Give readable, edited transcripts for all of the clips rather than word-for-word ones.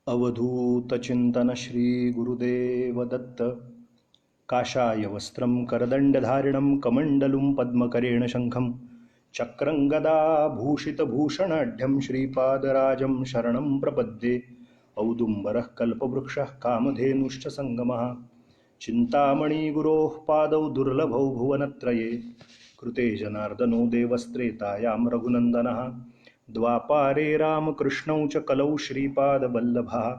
अवधूत चिंतन श्री गुरुदेव दत्त. काषाय वस्त्रं करदंडधारिणं कमंडलुं पद्मकरेण शंखं चक्रं गदाभूषितभूषणाढ्यं श्रीपादराजं शरणं प्रपद्ये. औदुम्बरः कल्पवृक्षः कामधेनुश्च सङ्गमः चिन्तामणिगुरोः पादौ दुर्लभौ भुवनत्रये. कृते जनार्दनो देवस्त्रेतायां रघुनन्दनः द्वापारे रामकृष्णौ च कलौ श्रीपादवल्लभः.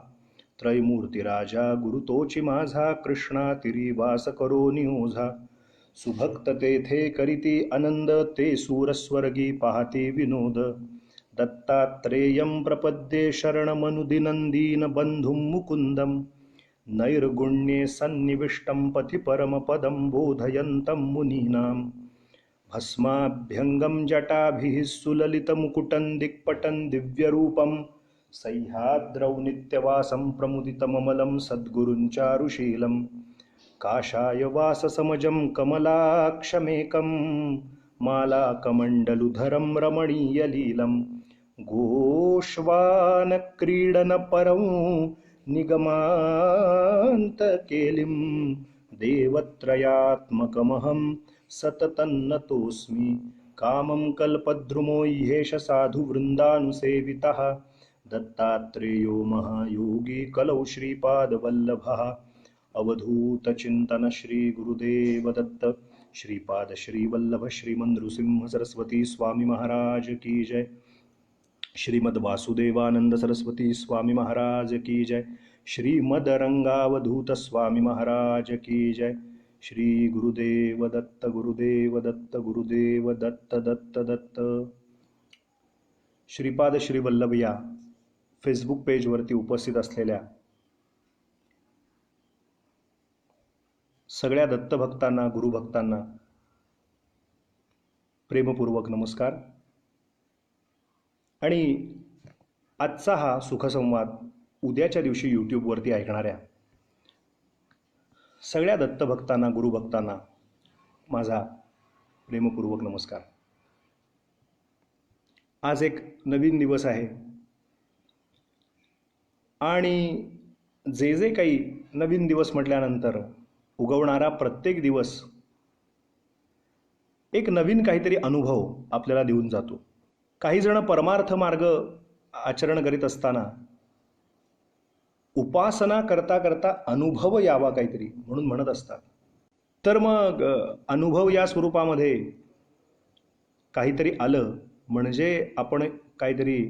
त्रयमूर्तिराजा गुरुतोची माझा कृष्णा वास करो नियोझा. सुभक्त तेथे करीती आनंद ते सूरस्वर्गी पाहते विनोद. दत्तात्रेयं प्रपद्ये शरणमनुदिनंदीन बंधुं मुकुंदम. नैर्गुण्ये सन्निविष्टं पथि परमपदं बोधयन्तं मुनीनां. भस्माभ्यंगं जटाभिः सुललितमुकुटं दिक्पटं दिव्यरूपं. सह्याद्रौ नित्यवासं प्रमुदितममलं सद्गुरुञ्चारुशीलं. काषायवाससमजं कमलाक्षमेकं मालाकमण्डलुधरं रमणीयलीलं. गोष्वानक्रीडनपरं निगमान्तकेलिं. देवत्रयात्मकमहं सततन्नतोऽस्मि. कामं कल्पद्रुमो ह्येष साधुवृन्दानुसेवितः. दत्तात्रेयो महायोगी कलौ श्रीपादवल्लभः. अवधूत चिंतन श्री गुरुदेव दत्त. श्रीपाद श्रीवल्लभ श्रीमन्नृसिंह सरस्वती स्वामी महाराज की जय. श्रीमद वासुदेवानंद सरस्वती स्वामी महाराज की जय. श्रीमद रंगावधूत स्वामी महाराज की जय. श्री गुरुदेव दत्त गुरुदेव दत्त गुरुदेव दत्त दत्त दत्त. श्रीपाद श्रीवल्लभ या फेसबुक पेजवरती उपस्थित असलेल्या सगळ्या दत्तभक्तांना गुरुभक्तांना प्रेमपूर्वक नमस्कार. आणि आजचा हा सुखसंवाद उद्याच्या दिवशी यूट्यूबवरती ऐकणाऱ्या सगळ्या दत्तभक्तांना गुरुभक्तांना माझा प्रेमपूर्वक नमस्कार. आज एक नवीन दिवस आहे आणि जे जे काही नवीन दिवस म्हटल्यानंतर उगवणारा प्रत्येक दिवस एक नवीन काहीतरी अनुभव आपल्याला देऊन जातो. काही जण परमार्थ मार्ग आचरण करीत असताना उपासना करता करता अनुभव यावा काहीतरी म्हणून म्हणत असतात. तर मग अनुभव या स्वरूपामध्ये काहीतरी आलं म्हणजे आपण काहीतरी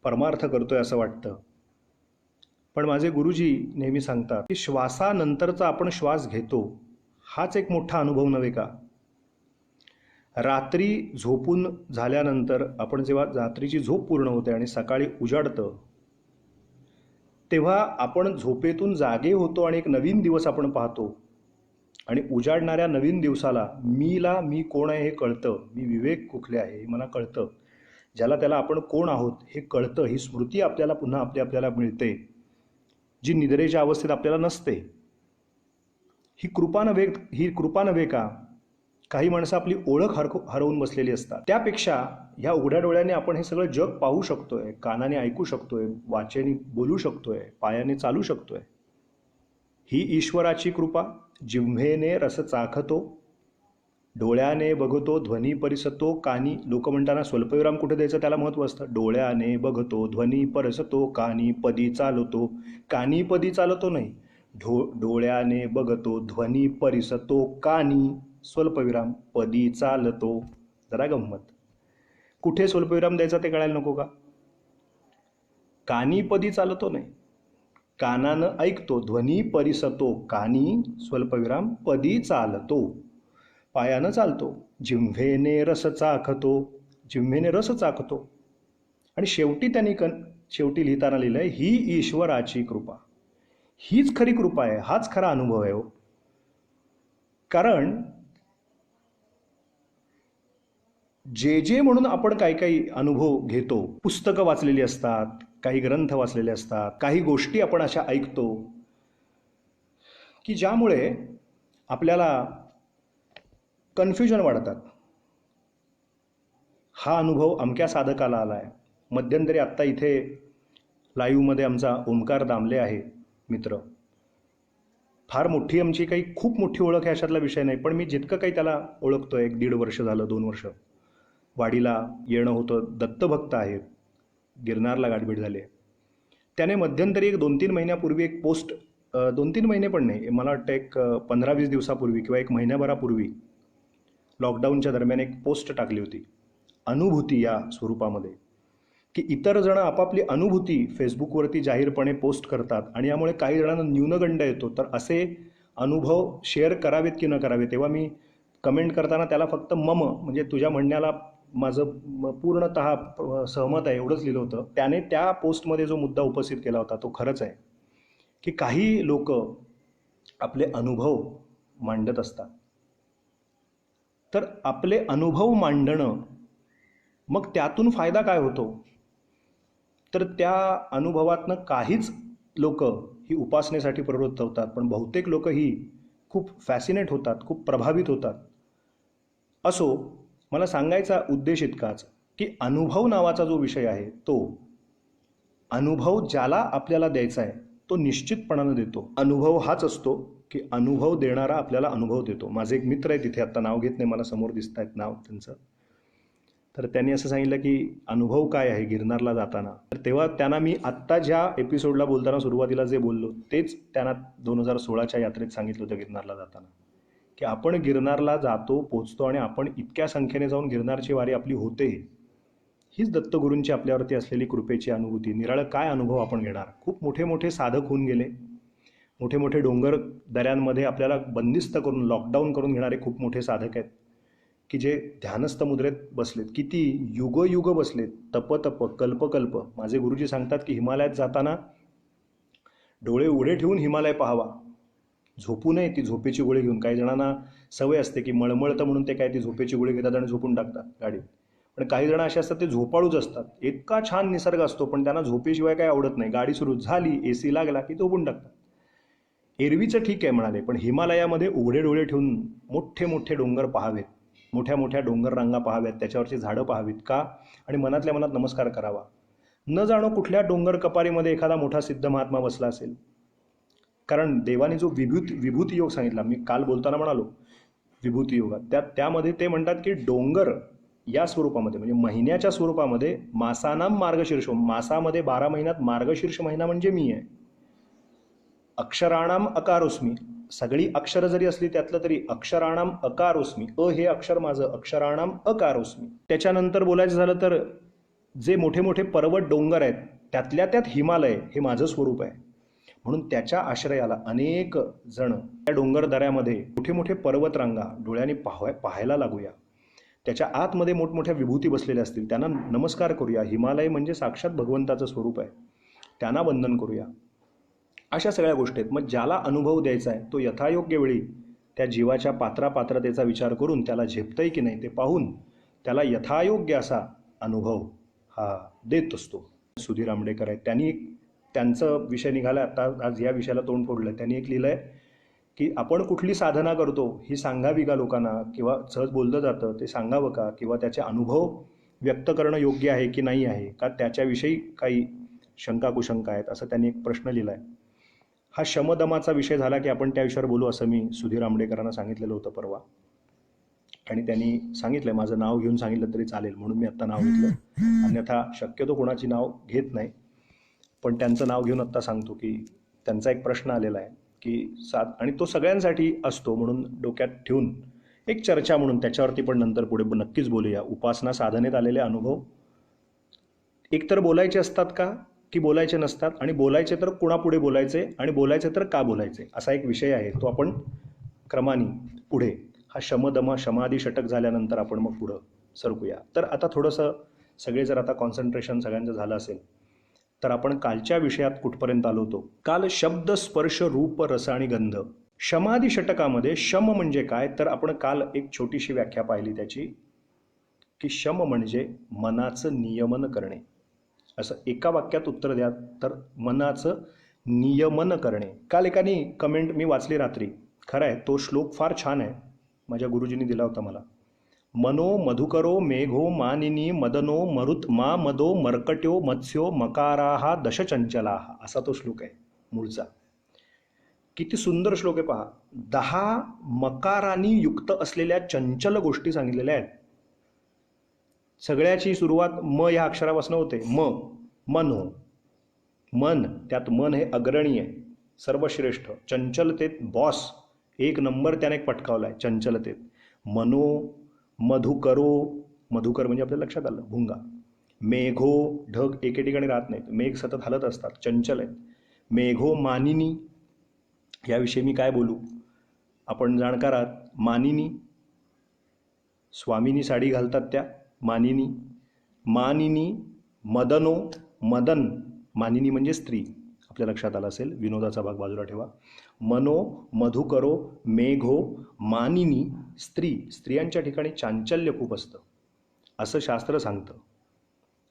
परमार्थ करतोय असं वाटतं. पण माझे गुरुजी नेहमी सांगतात की श्वासानंतरचा आपण श्वास घेतो हाच एक मोठा अनुभव नव्हे का. रात्री झोपून झाल्यानंतर आपण जेव्हा रात्रीची झोप पूर्ण होते आणि सकाळी उजाडतं तेव्हा आपण झोपेतून जागे होतो आणि एक नवीन दिवस आपण पाहतो. आणि उजाडणाऱ्या नवीन दिवसाला मी कोण आहे हे कळतं. मी विवेक कुठले आहे हे मला कळतं. ज्याला त्याला आपण कोण आहोत हे कळतं. ही स्मृती आपल्याला पुन्हा आपल्याला मिळते जी निद्रेच्या अवस्थेत आपल्याला नसते. ही कृपा नव्हे का. काही माणसं आपली ओळख हरवून बसलेली असतात. त्यापेक्षा ह्या उघड्या डोळ्याने आपण हे सगळं जग पाहू शकतोय, कानाने ऐकू शकतोय, वाचेने बोलू शकतोय, पायाने चालू शकतोय. ही ईश्वराची कृपा. जिव्हेने रस चाखतो, डोळ्याने बघतो, ध्वनी परिसतो, कानी. लोक म्हणताना स्वल्पविराम कुठे द्यायचं त्याला महत्त्व असतं. डोळ्याने बघतो, ध्वनी परिसतो, कानी पदी चालतो. कानी पदी चालतो नाही, डोळ्याने बघतो, ध्वनी परिसतो, कानी स्वल्पविराम पदी चालतो. जरा गंमत. कुठे स्वल्पविराम द्यायचा ते कळायला नको का. कानी पदी चालतो नाही, कानानं ऐकतो, ध्वनी परिसतो, कानी स्वल्पविराम पदी चालतो. पायानं चालतो. जिव्हेने रस चाखतो, जिव्हेने रस चाखतो. आणि शेवटी त्यांनी शेवटी लिहिताना लिहिलंय ही ईश्वराची कृपा. हीच खरी कृपा आहे. हाच खरा अनुभव आहे हो. कारण जे म्हणून आपण काही अनुभव घेतो, पुस्तकं वाचलेली असतात, काही ग्रंथ वाचलेले असतात, काही गोष्टी आपण अशा ऐकतो की ज्यामुळे आपल्याला कन्फ्युजन वाढतात. हा अनुभव अमक्या साधकाला आला आहे. मध्यंतरी आत्ता इथे लाईव्हमध्ये आमचा ओंकार दामले आहे मित्र. फार मोठी आमची काही खूप मोठी ओळख आहे अशातला विषय नाही, पण मी जितकं काही त्याला ओळखतो, 1-1.5 वर्ष झालं, 2 वर्ष वाडीला येणं होतं. दत्तभक्त आहेत, गिरनारला गाठभेट झाली आहे. त्याने मध्यंतरी एक 2-3 महिन्यापूर्वी एक पोस्ट, 2-3 महिने पण नाही, मला वाटतं एक 15-20 दिवसापूर्वी किंवा एक महिन्याभरापूर्वी लॉकडाऊनच्या दरम्यान एक पोस्ट टाकली होती अनुभूती या स्वरूपामध्ये, की इतर जण आपापली अनुभूती फेसबुकवरती जाहीरपणे पोस्ट करतात आणि यामुळे काही जणांना न्यूनगंड येतो. तर असे अनुभव शेअर करावेत की न करावेत, तेव्हा मी कमेंट करताना त्याला फक्त म्हणजे तुझ्या म्हणण्याला माझं पूर्णतः सहमत आहे एवढंच लिहिलं होतं. त्याने त्या पोस्टमध्ये जो मुद्दा उपस्थित केला होता तो खरंच आहे, की काही लोक आपले अनुभव मांडत असतात. तर आपले अनुभव मांडणं, मग त्यातून फायदा काय होतो, तर त्या अनुभवातनं काहीच लोक ही उपासनेसाठी प्रवृत्त होतात, पण बहुतेक लोक ही खूप फॅसिनेट होतात, खूप प्रभावित होतात. असो, मला सांगायचा उद्देश इतकाच, की अनुभव नावाचा जो विषय आहे, तो अनुभव ज्याला आपल्याला द्यायचा आहे तो निश्चितपणानं देतो. अनुभव हाच असतो की अनुभव देणारा आपल्याला अनुभव देतो. माझे एक मित्र आहे तिथे, आत्ता नाव घेत नाही, मला समोर दिसत आहेत नाव त्यांचं. तर त्यांनी असं सांगितलं की अनुभव काय आहे गिरनारला जाताना. तर तेव्हा त्यांना मी आत्ता ज्या एपिसोडला बोलताना सुरुवातीला जे बोललो तेच त्यांना 2016च्या यात्रेत सांगितलं होतं गिरनारला जाताना, की आपण गिरनारला जातो, पोचतो आणि आपण इतक्या संख्येने जाऊन गिरनारची वारी आपली होते. हीच दत्तगुरूंची आपल्यावरती असलेली कृपेची अनुभूती. निराळं काय अनुभव आपण घेणार. खूप मोठे मोठे साधक होऊन गेले, मोठे मोठे डोंगर दऱ्यांमध्ये आपल्याला बंदिस्त करून लॉकडाऊन करून घेणारे खूप मोठे साधक आहेत, की जे ध्यानस्थ मुद्रेत बसलेत, किती युग बसलेत, तप कल्प. माझे गुरुजी सांगतात की हिमालयात जाताना डोळे उघडे ठेवून हिमालय पाहावा, झोपू नये ती झोपेची गोळी घेऊन. काही जणांना सवय असते की मळमळतं म्हणून ते काय ती झोपेची गोळी घेतात आणि झोपून टाकतात गाडीत. पण काही जण असे असतात ते झोपाळूच असतात. इतका छान निसर्ग असतो पण त्यांना झोपेशिवाय काही आवडत नाही. गाडी सुरू झाली, AC लागला की झोपून टाकतात. एरवीचं ठीक आहे म्हणाले, पण हिमालयामध्ये उघडे डोळे ठेवून मोठे मोठे डोंगर पाहावेत, मोठ्या मोठ्या डोंगर रांगा पाहाव्यात, त्याच्यावरची झाडं पाहावीत का, आणि मनातल्या मनात नमस्कार करावा. न जाणो कुठल्या डोंगर कपारीमध्ये एखादा मोठा सिद्ध महात्मा बसला असेल. कारण देवाने जो विभूती योग सांगितला, मी काल बोलताना म्हणालो विभूती योगात, त्यामध्ये ते म्हणतात की डोंगर या स्वरूपामध्ये म्हणजे महिन्याच्या स्वरूपामध्ये मासानाम मार्गशीर्ष, मासामध्ये 12 महिन्यात मार्गशीर्ष महिना म्हणजे मी आहे. अक्षराणाम अकारोस्मी, सगळी अक्षर जरी असली त्यातलं तरी अक्षराणाम अकारोस्मी, हे अक्षर माझं, अक्षराणाम अकारोस्मी. त्याच्यानंतर बोलायचं झालं तर जे मोठे मोठे पर्वत डोंगर आहेत त्यातल्या त्यात हिमालय हे माझं स्वरूप आहे. म्हणून त्याच्या आश्रयाला अनेक जण त्या डोंगर दऱ्यामध्ये मोठे मोठे पर्वतरांगा डोळ्यांनी पाहायला लागूया. त्याच्या आतमध्ये मोठमोठ्या विभूती बसलेल्या असतील, त्यांना नमस्कार करूया. हिमालय म्हणजे साक्षात भगवंताचं स्वरूप आहे, त्यांना वंदन करूया. अशा सगळ्या गोष्टी आहेत. मग ज्याला अनुभव द्यायचा आहे तो यथायोग्य वेळी त्या जीवाच्या पात्रतेचा विचार करून त्याला झेपतंय की नाही ते पाहून त्याला यथायोग्य असा अनुभव हा देत असतो. सुधीर आंबडेकर आहेत, त्यांनी त्यांचं विषय निघाला आता, आज या विषयाला तोंड फोडलं. त्यांनी एक लिहिलं आहे की आपण कुठली साधना करतो ही सांगावी का लोकांना, किंवा सहज बोललं जातं ते सांगावं का, किंवा त्याचे अनुभव व्यक्त करणं योग्य आहे की नाही आहे का, त्याच्याविषयी काही शंका कुशंका आहेत, असं त्यांनी एक प्रश्न लिहिला आहे. हा शमदमाचा विषय झाला की आपण त्या विषयावर बोलू असं मी सुधीर आंबडेकरांना सांगितलेलं होतं परवा, आणि त्यांनी सांगितलं माझं नाव घेऊन सांगितलं तरी चालेल म्हणून मी आत्ता नाव घेतलं. अन्यथा शक्यतो कोणाची नाव घेत नाही, पण त्यांचं नाव घेऊन आत्ता सांगतो की त्यांचा एक प्रश्न आलेला आहे की आणि तो सगळ्यांसाठी असतो म्हणून डोक्यात ठेवून एक चर्चा म्हणून त्याच्यावरती पण नंतर पुढे नक्कीच बोलूया. उपासना साधनेत आलेले अनुभव एकतर बोलायचे असतात का की बोलायचे नसतात, आणि बोलायचे तर कुणापुढे बोलायचे, आणि बोलायचे तर का बोलायचे, असा एक विषय आहे. तो आपण क्रमाने पुढे हा शमदमा समाधी षटक झाल्यानंतर आपण मग पुढं सरकूया. तर आता थोडंसं सगळे जर आता कॉन्सन्ट्रेशन सगळ्यांचं झालं असेल तर आपण कालच्या विषयात कुठपर्यंत आलो होतो. काल शब्द स्पर्श रूप रस आणि गंध. समाधी षटकामध्ये शम म्हणजे काय, तर आपण काल एक छोटीशी व्याख्या पाहिली त्याची, की शम म्हणजे मनाचं नियमन करणे. असं एका वाक्यात उत्तर द्या तर मनाचं नियमन करणे. काल एकाने कमेंट मी वाचली रात्री, खरं आहे तो श्लोक फार छान आहे, माझ्या गुरुजींनी दिला होता मला. मनो मधुकरो मेघो मानिनी मदनो मरुत मा मदो मर्कट्यो मत्स्यो मकाराहा दशचंचलाहा, असा तो श्लोक आहे मूळचा. किती सुंदर श्लोक आहे पहा. 10 मकारांनी युक्त असलेल्या चंचल गोष्टी सांगितलेल्या आहेत. सगळ्याची सुरुवात म या अक्षरापासून होते. मन हो, मन, त्यात मन हे अग्रणी आहे, सर्वश्रेष्ठ, चंचलतेत बॉस, एक नंबर त्याने पटकावलाय चंचलतेत. मनो मधुकरो, मधुकर म्हणजे आपल्या लक्षात आलं भुंगा. मेघो, ढग एके ठिकाणी राहत नाहीत, मेघ सतत हलत असतात, चंचल आहेत. मेघो मानिनी, याविषयी मी काय बोलू, आपण जाणकार आहात. मानिनी, स्वामिनी साडी घालतात त्या मानिनी. मानिनी मदनो, मदन, मानिनी म्हणजे स्त्री, आपल्या लक्षात आलं असेल, विनोदाचा भाग बाजूला ठेवा. मनो मधुकरो मेघो मानिनी, स्त्री, स्त्रियांच्या ठिकाणी चांचल्य खूप असतं असं शास्त्र सांगतं.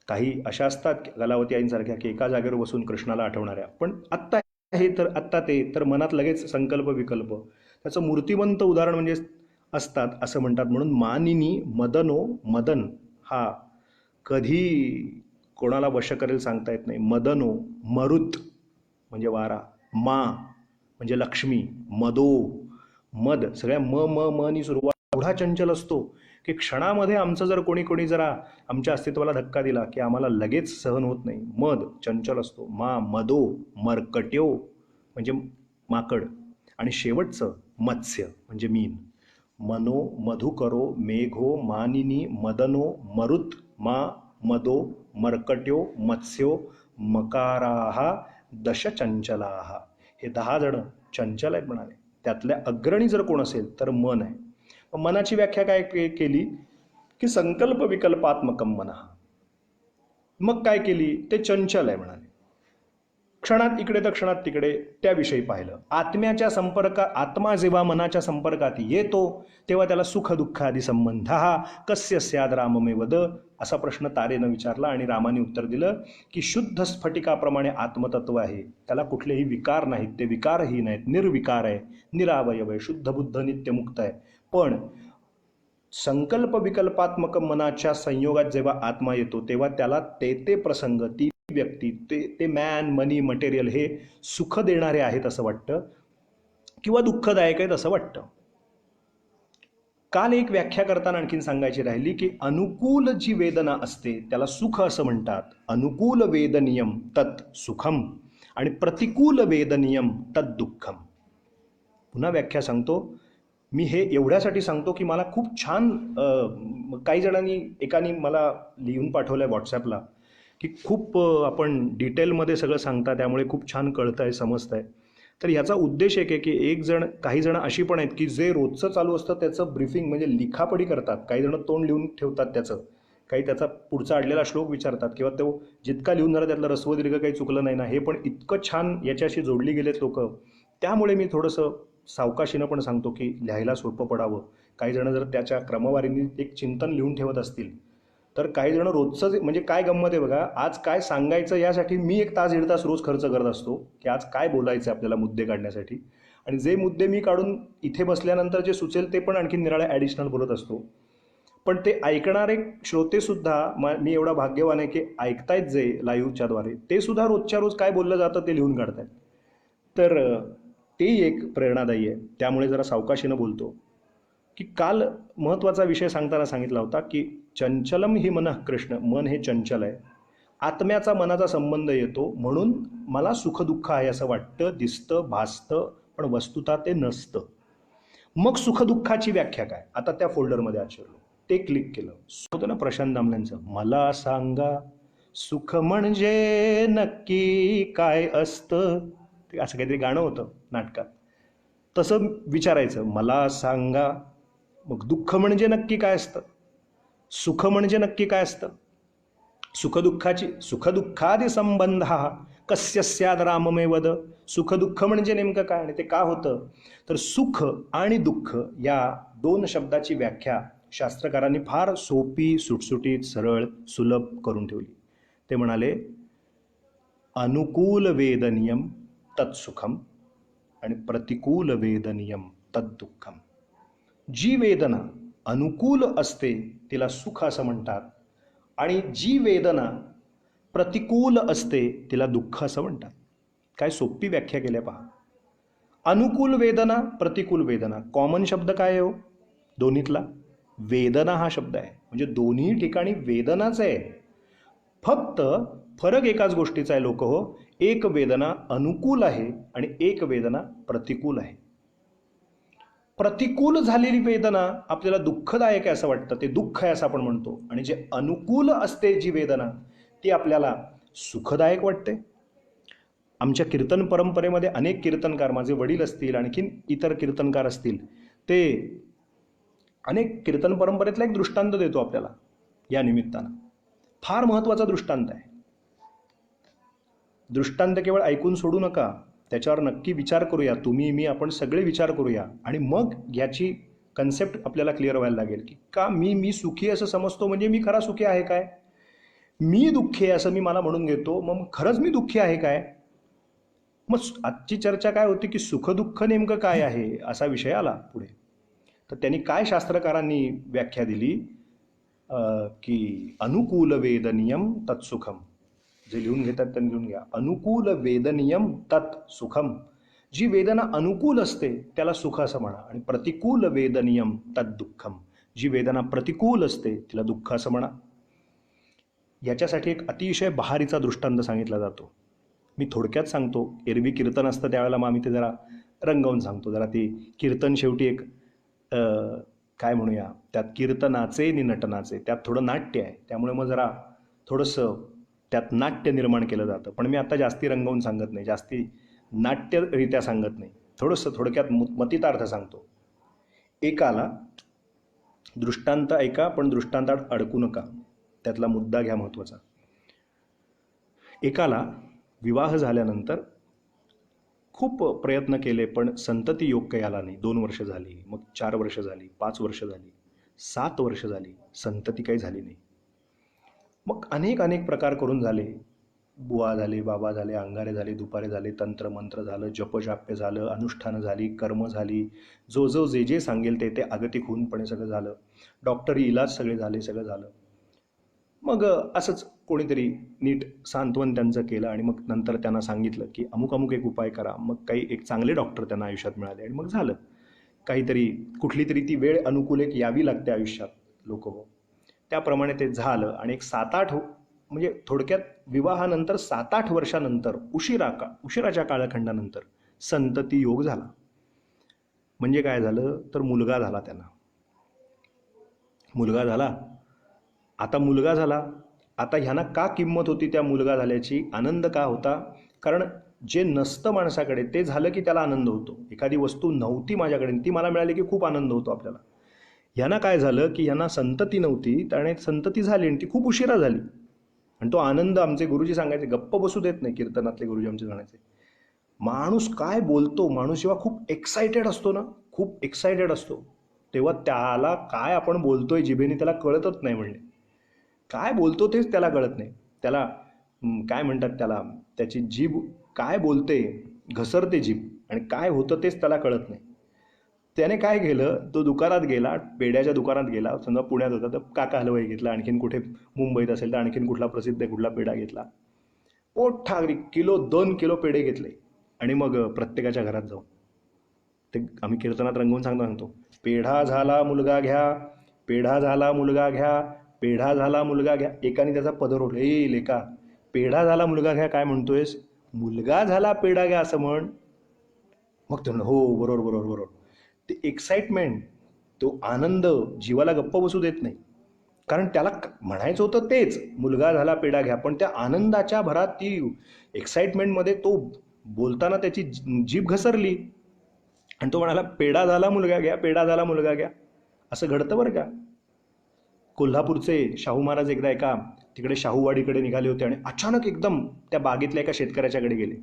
काही अशा असतात कलावती आईंसारख्या की एका जागेवर बसून कृष्णाला आठवणाऱ्या, पण आत्ता हे तर आत्ता ते तर मनात लगेच संकल्प विकल्प, त्याचं मूर्तिमंत उदाहरण म्हणजे असतात असं म्हणतात. म्हणून मानिनी मदनो, मदन हा कधी कोणाला वश करेल सांगता येत नाही. मदनो, मरुत म्हणजे वारा, मा म्हणजे लक्ष्मी, मदो, मद, सगळ्या म नी सुरुवात, एवढा चंचल असतो की क्षणामध्ये आमचं जर कोणी जरा आमच्या अस्तित्वाला धक्का दिला की आम्हाला लगेच सहन होत नाही. मद चंचल असतो. मा मदो, मर्कट्यो म्हणजे माकड, आणि शेवटचं मत्स्य म्हणजे मीन. मनो मधुकरो मेघो मानिनी मदनो मरुत मा मदो मर्कट्यो मत्स्यो मकाराहा दशचंचलाहा, हे 10 जण चंचल आहेत म्हणाले. त्यातल्या अग्रणी जर कोण असेल तर मन आहे. मनाची व्याख्या काय केली की संकल्प विकल्पात्मकम मनः. मग काय केली, ते चंचल आहे म्हणाले. क्षणात इकडे तर क्षणात तिकडे, त्याविषयी पाहिलं. आत्म्याच्या संपर्कात, आत्मा जेव्हा मनाच्या संपर्कात येतो तेव्हा त्याला सुख दुःख आदी संबंध हा कस्य स्याद राममे वद, असा प्रश्न तारेनं विचारला आणि रामाने उत्तर दिलं की शुद्ध स्फटिकाप्रमाणे आत्मतत्व आहे, त्याला कुठलेही विकार नाहीत, ते विकारहीन आहेत, निर्विकार आहे, निरावयव आहे, शुद्ध बुद्ध नित्यमुक्त आहे. पण संकल्प विकल्पात्मक मनाच्या संयोगात जेव्हा आत्मा येतो तेव्हा त्याला ते प्रसंग, ती व्यक्ती, ते मॅन, मनी, मटेरियल हे सुख देणारे आहेत असं वाटतं किंवा दुःखदायक आहेत असं वाटतं. काल एक व्याख्या करताना आणखीन सांगायची राहिली की अनुकूल जी वेदना असते त्याला सुख असं म्हणतात. अनुकूल वेदनियम तत् सुखम आणि प्रतिकूल वेदनियम तत् दुःखम. पुन्हा व्याख्या सांगतो मी, हे एवढ्यासाठी सांगतो की मला खूप छान काही जणांनी, एकाने मला लिहून पाठवलं आहे व्हॉट्सॲपला की खूप आपण डिटेलमध्ये सगळं सांगता, त्यामुळे खूप छान कळतं आहे, समजतं आहे. तर याचा उद्देश एक आहे की काही जण अशी पण आहेत की जे रोजचं चालू असतं त्याचं ब्रीफिंग म्हणजे लिखापडी करतात. काही जण तोंड लिहून ठेवतात त्याचं, काही त्याचा पुढचा अडलेला श्लोक विचारतात किंवा तो जितका लिहून झाला त्यातलं रस्व दीर्घ काही चुकलं नाही ना, हे पण इतकं छान याच्याशी जोडली गेलेत लोक. त्यामुळे मी थोडंसं सावकाशीनं पण सांगतो की लिहायला सोपं पडावं. काही जण जर त्याच्या क्रमवारीने एक चिंतन लिहून ठेवत असतील तर काही जण रोजचं, म्हणजे काय गंमत आहे बघा, आज काय सांगायचं यासाठी मी 1 तास 1.5 तास रोज खर्च करत असतो की आज काय बोलायचं आपल्याला मुद्दे काढण्यासाठी, आणि जे मुद्दे मी काढून इथे बसल्यानंतर जे सुचेल ते पण आणखी निराळ्या ॲडिशनल बोलत असतो. पण ते ऐकणारे श्रोतेसुद्धा, मी एवढा भाग्यवान आहे की ऐकतायत जे लाईव्हच्याद्वारे, ते सुद्धा रोजच्या रोज काय बोललं जातं ते लिहून काढतायत. तर ते एक प्रेरणादायी आहे. त्यामुळे जरा सावकाशीनं बोलतो की काल महत्त्वाचा विषय सांगताना सांगितला होता की चंचलम ही मनः कृष्ण, मन हे चंचल आहे, आत्म्याचा मनाचा संबंध येतो म्हणून मला सुखदुःख आहे असं वाटतं, दिसतं, भासतं, पण वस्तुतः ते नसतं. मग सुखदुःखाची व्याख्या काय, आता त्या फोल्डरमध्ये आचरलो, ते क्लिक केलं, होतं ना प्रशांत दामल्यांचं, मला सांगा सुख म्हणजे नक्की काय असतं, ते असं काहीतरी गाणं होतं नाटकात, तसं विचारायचं, मला सांगा. मग दुःख म्हणजे नक्की काय असतं, सुख म्हणजे नक्की काय असतं, सुखदुःखादी संबंध हा कस्य स्याद राममे वद. सुखदुःख म्हणजे नेमकं काय आणि ते का होतं, तर सुख आणि दुःख या 2 शब्दाची व्याख्या शास्त्रकारांनी फार सोपी, सुटसुटीत, सरळ, सुलभ करून ठेवली. ते म्हणाले अनुकूल वेदनियम तत्सुखम आणि प्रतिकूल वेदनियम तद्दुःखम. जी वेदना अनुकूल असते तिला सुख असं म्हणतात, आणि जी वेदना प्रतिकूल असते तिला दुःख असं म्हणतात. काय सोपी व्याख्या केल्या पहा. अनुकूल वेदना, प्रतिकूल वेदना, कॉमन शब्द काय आहे हो दोन्हीतला? वेदना हा शब्द आहे. म्हणजे दोन्ही ठिकाणी वेदनाच आहे. फक्त फरक एकाच गोष्टीचा आहे लोक हो, एक वेदना अनुकूल आहे आणि एक वेदना प्रतिकूल आहे. प्रतिकूल झालेली वेदना आपल्याला दुःखदायक आहे असं वाटतं, ते दुःख आहे असं आपण म्हणतो, आणि जे अनुकूल असते जी वेदना ती आपल्याला सुखदायक वाटते. आमच्या कीर्तन परंपरेमध्ये अनेक कीर्तनकार, माझे वडील असतील, आणखीन इतर कीर्तनकार असतील, ते अनेक कीर्तन परंपरेतला एक दृष्टांत देतो आपल्याला या निमित्तानं. फार महत्त्वाचा दृष्टांत आहे. दृष्टांत केवळ ऐकून सोडू नका, त्याच्यावर नक्की विचार करूया. तुम्ही, मी, आपण सगळे विचार करूया, आणि मग याची कन्सेप्ट आपल्याला क्लिअर व्हायला लागेल की का मी सुखी असं समजतो म्हणजे मी खरा सुखी आहे काय? मी दुःखी आहे असं मी मला म्हणून घेतो, मग खरंच मी दुःखी आहे काय? मग आजची चर्चा काय होती की सुखदुःख नेमकं काय आहे असा विषय आला पुढे. तर त्यांनी काय शास्त्रकारांनी व्याख्या दिली की अनुकूल वेदनियम तत्सुखम. जे लिहून घेतात त्यांनी लिहून घ्या. अनुकूल वेदनियम तत् सुखम. जी वेदना अनुकूल असते त्याला सुख असं म्हणा, आणि प्रतिकूल वेदनियम तत् दुःखम. जी वेदना प्रतिकूल असते तिला दुःख असं म्हणा. याच्यासाठी एक अतिशय बहारीचा दृष्टांत सांगितला जातो. मी थोडक्यात सांगतो. एरवी कीर्तन असतं त्यावेळेला मग आम्ही ते जरा रंगवून सांगतो. जरा ती कीर्तन शेवटी एक काय म्हणूया, त्यात कीर्तनाचे नि नटनाचे, त्यात थोडं नाट्य आहे, त्यामुळे मग जरा थोडंसं त्यात नाट्य निर्माण केलं जातं. पण मी आता जास्ती रंगवून सांगत नाही, जास्ती नाट्यरित्या सांगत नाही, थोडंसं थोडक्यात मतितार्थ सांगतो. एकाला दृष्टांत ऐका, पण दृष्टांतात अडकू नका, त्यातला मुद्दा घ्या महत्त्वाचा. एकाला विवाह झाल्यानंतर खूप प्रयत्न केले पण संतती योग काही आला नाही. 2 वर्ष झाली, मग 4 वर्ष झाली, 5 वर्ष झाली, 7 वर्ष झाली, संतती काही झाली नाही. मग अनेक प्रकार करून झाले. बुवा झाले, बाबा झाले, अंगारे झाले, दुपारे झाले, तंत्र मंत्र झालं, जपजाप्य झालं, अनुष्ठानं झाली, कर्म झाली, जो जे सांगेल ते आगतिक होऊनपणे सगळं झालं. डॉक्टरी इलाज सगळे झाले, सगळं झालं. मग असंच कोणीतरी नीट सांत्वन त्यांचं केलं, आणि मग नंतर त्यांना सांगितलं की अमुक एक उपाय करा. मग काही एक चांगले डॉक्टर त्यांना आयुष्यात मिळाले, आणि मग झालं काहीतरी. कुठली तरी ती वेळ अनुकूल एक यावी लागते आयुष्यात लोक हो, त्याप्रमाणे ते झालं. आणि एक 7-8 म्हणजे थोडक्यात विवाहानंतर 7-8 वर्षानंतर उशिराच्या कालखंडानंतर संतती योग झाला. म्हणजे काय झालं तर मुलगा झाला त्यांना. मुलगा झाला. आता ह्यांना का किंमत होती त्या मुलगा झाल्याची, आनंद का होता? कारण जे नसतं माणसाकडे ते झालं की त्याला आनंद होतो. एखादी वस्तू नव्हती माझ्याकडे, ती मला मिळाली की खूप आनंद होतो आपल्याला. ह्यांना काय झालं की ह्यांना संतती नव्हती, त्याने संतती झाली आणि ती खूप उशिरा झाली. आणि तो आनंद आमचे गुरुजी सांगायचे, गप्प बसू देत नाही कीर्तनातले गुरुजी आमचे सांगायचे. माणूस काय बोलतो, माणूस जेव्हा खूप एक्सायटेड असतो ना, खूप एक्सायटेड असतो, तेव्हा त्याला काय आपण बोलतोय जिभेने त्याला कळतच नाही. म्हणजे काय बोलतो तेच त्याला कळत नाही. त्याला काय म्हणतात, त्याला त्याची जीभ काय बोलते, घसरते जीभ, आणि काय होतं तेच त्याला कळत नाही. त्याने काय केलं, तो दुकानात गेला, पेढ्याच्या दुकानात गेला, समजा पुण्यात होता तर काका हलवाई घेतला, आणखीन कुठे मुंबईत असेल तर आणखीन कुठला प्रसिद्ध आहे कुठला पेढा घेतला, मोठा अगदी 2 किलो पेढे घेतले, आणि मग प्रत्येकाच्या घरात जाऊन ते आम्ही कीर्तनात रंगवून सांगतो, पेढा झाला मुलगा घ्या, पेढा झाला मुलगा घ्या, पेढा झाला मुलगा घ्या. एकाने त्याचा पदर ओढला, ए लेका, पेढा झाला मुलगा घ्या काय म्हणतोयस, मुलगा झाला पेढा घ्या असं म्हण. मग ते हो बरोबर. ते एक्साइटमेंट, तो आनंद जीवाला गप्प बसू देत नाही. कारण त्याला म्हणायचं होतं तेच, मुलगा झाला पेढा घ्या, पण त्या आनंदाच्या भरात ती एक्साइटमेंटमध्ये तो बोलताना त्याची जीभ घसरली, आणि तो म्हणाला पेढा झाला मुलगा घ्या, पेढा झाला मुलगा घ्या. असं घडतं बरं का. कोल्हापूरचे शाहू महाराज एकदा एका तिकडे शाहूवाडीकडे निघाले होते, आणि अचानक एकदम त्या बागेतल्या एका शेतकऱ्याच्याकडे गेले.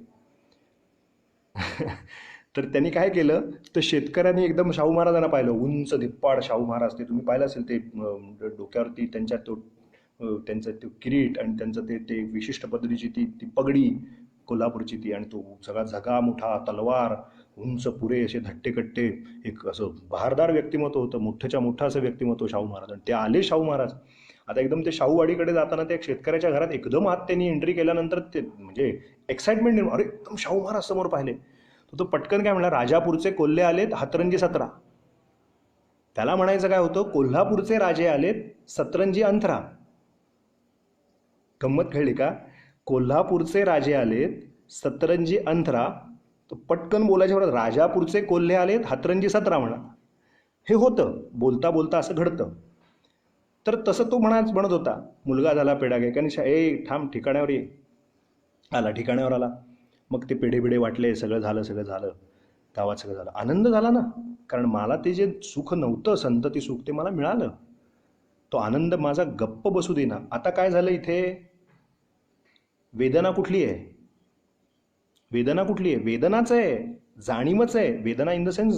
तर त्यांनी काय केलं, तर शेतकऱ्यांनी एकदम शाहू महाराजांना पाहिलं. उंच धिप्पाड शाहू महाराज, ते तुम्ही पाहिलं असेल, ते डोक्यावरती त्यांचा तो किरीट, आणि त्यांचं ते विशिष्ट पद्धतीची ती पगडी, कोल्हापूरची ती, आणि तो सगळा झगा मोठा, तलवार, उंच पुरे असे धट्टेकट्टे, एक असं बहारदार व्यक्तिमत्व होतं, मोठ्याच्या मोठं असं व्यक्तिमत्व शाहू महाराज. आणि ते आले शाहू महाराज. आता एकदम ते शाहूवाडीकडे जाताना ते एक शेतकऱ्याच्या घरात एकदम आत त्यांनी एंट्री केल्यानंतर ते म्हणजे एक्साइटमेंट निर्माण, अरे एकदम शाहू महाराज समोर पाहिले. तो पटकन काय म्हणला, राजापूरचे कोल्हे आलेत, हातरंजी 17. त्याला म्हणायचं काय होतं, कोल्हापूरचे राजे आलेत, सतरंजी अंथरा. गंमत कळली का? कोल्हापूरचे राजे आलेत, सतरंजी अंथरा. तर पटकन बोलायच्या वेळेस राजापूरचे कोल्हे आलेत, हातरंजी 17 म्हणा. हे होतं, बोलता बोलता असं घडतं. तर तसं तो म्हणत होता, मुलगा झाला पेढा घे, कारण थांब ठिकाणावर ये. आला, ठिकाणावर आला. मग ते पेढे बिढे वाटले, सगळं झालं, गावात सगळं झालं, आनंद झाला ना. कारण मला ते जे सुख नव्हतं, संतती सुख, ते मला मिळालं. तो आनंद माझा गप्प बसू देना. आता काय झालं इथे, वेदना कुठली आहे? वेदनाच आहे, जाणीवच आहे. वेदना इन द सेन्स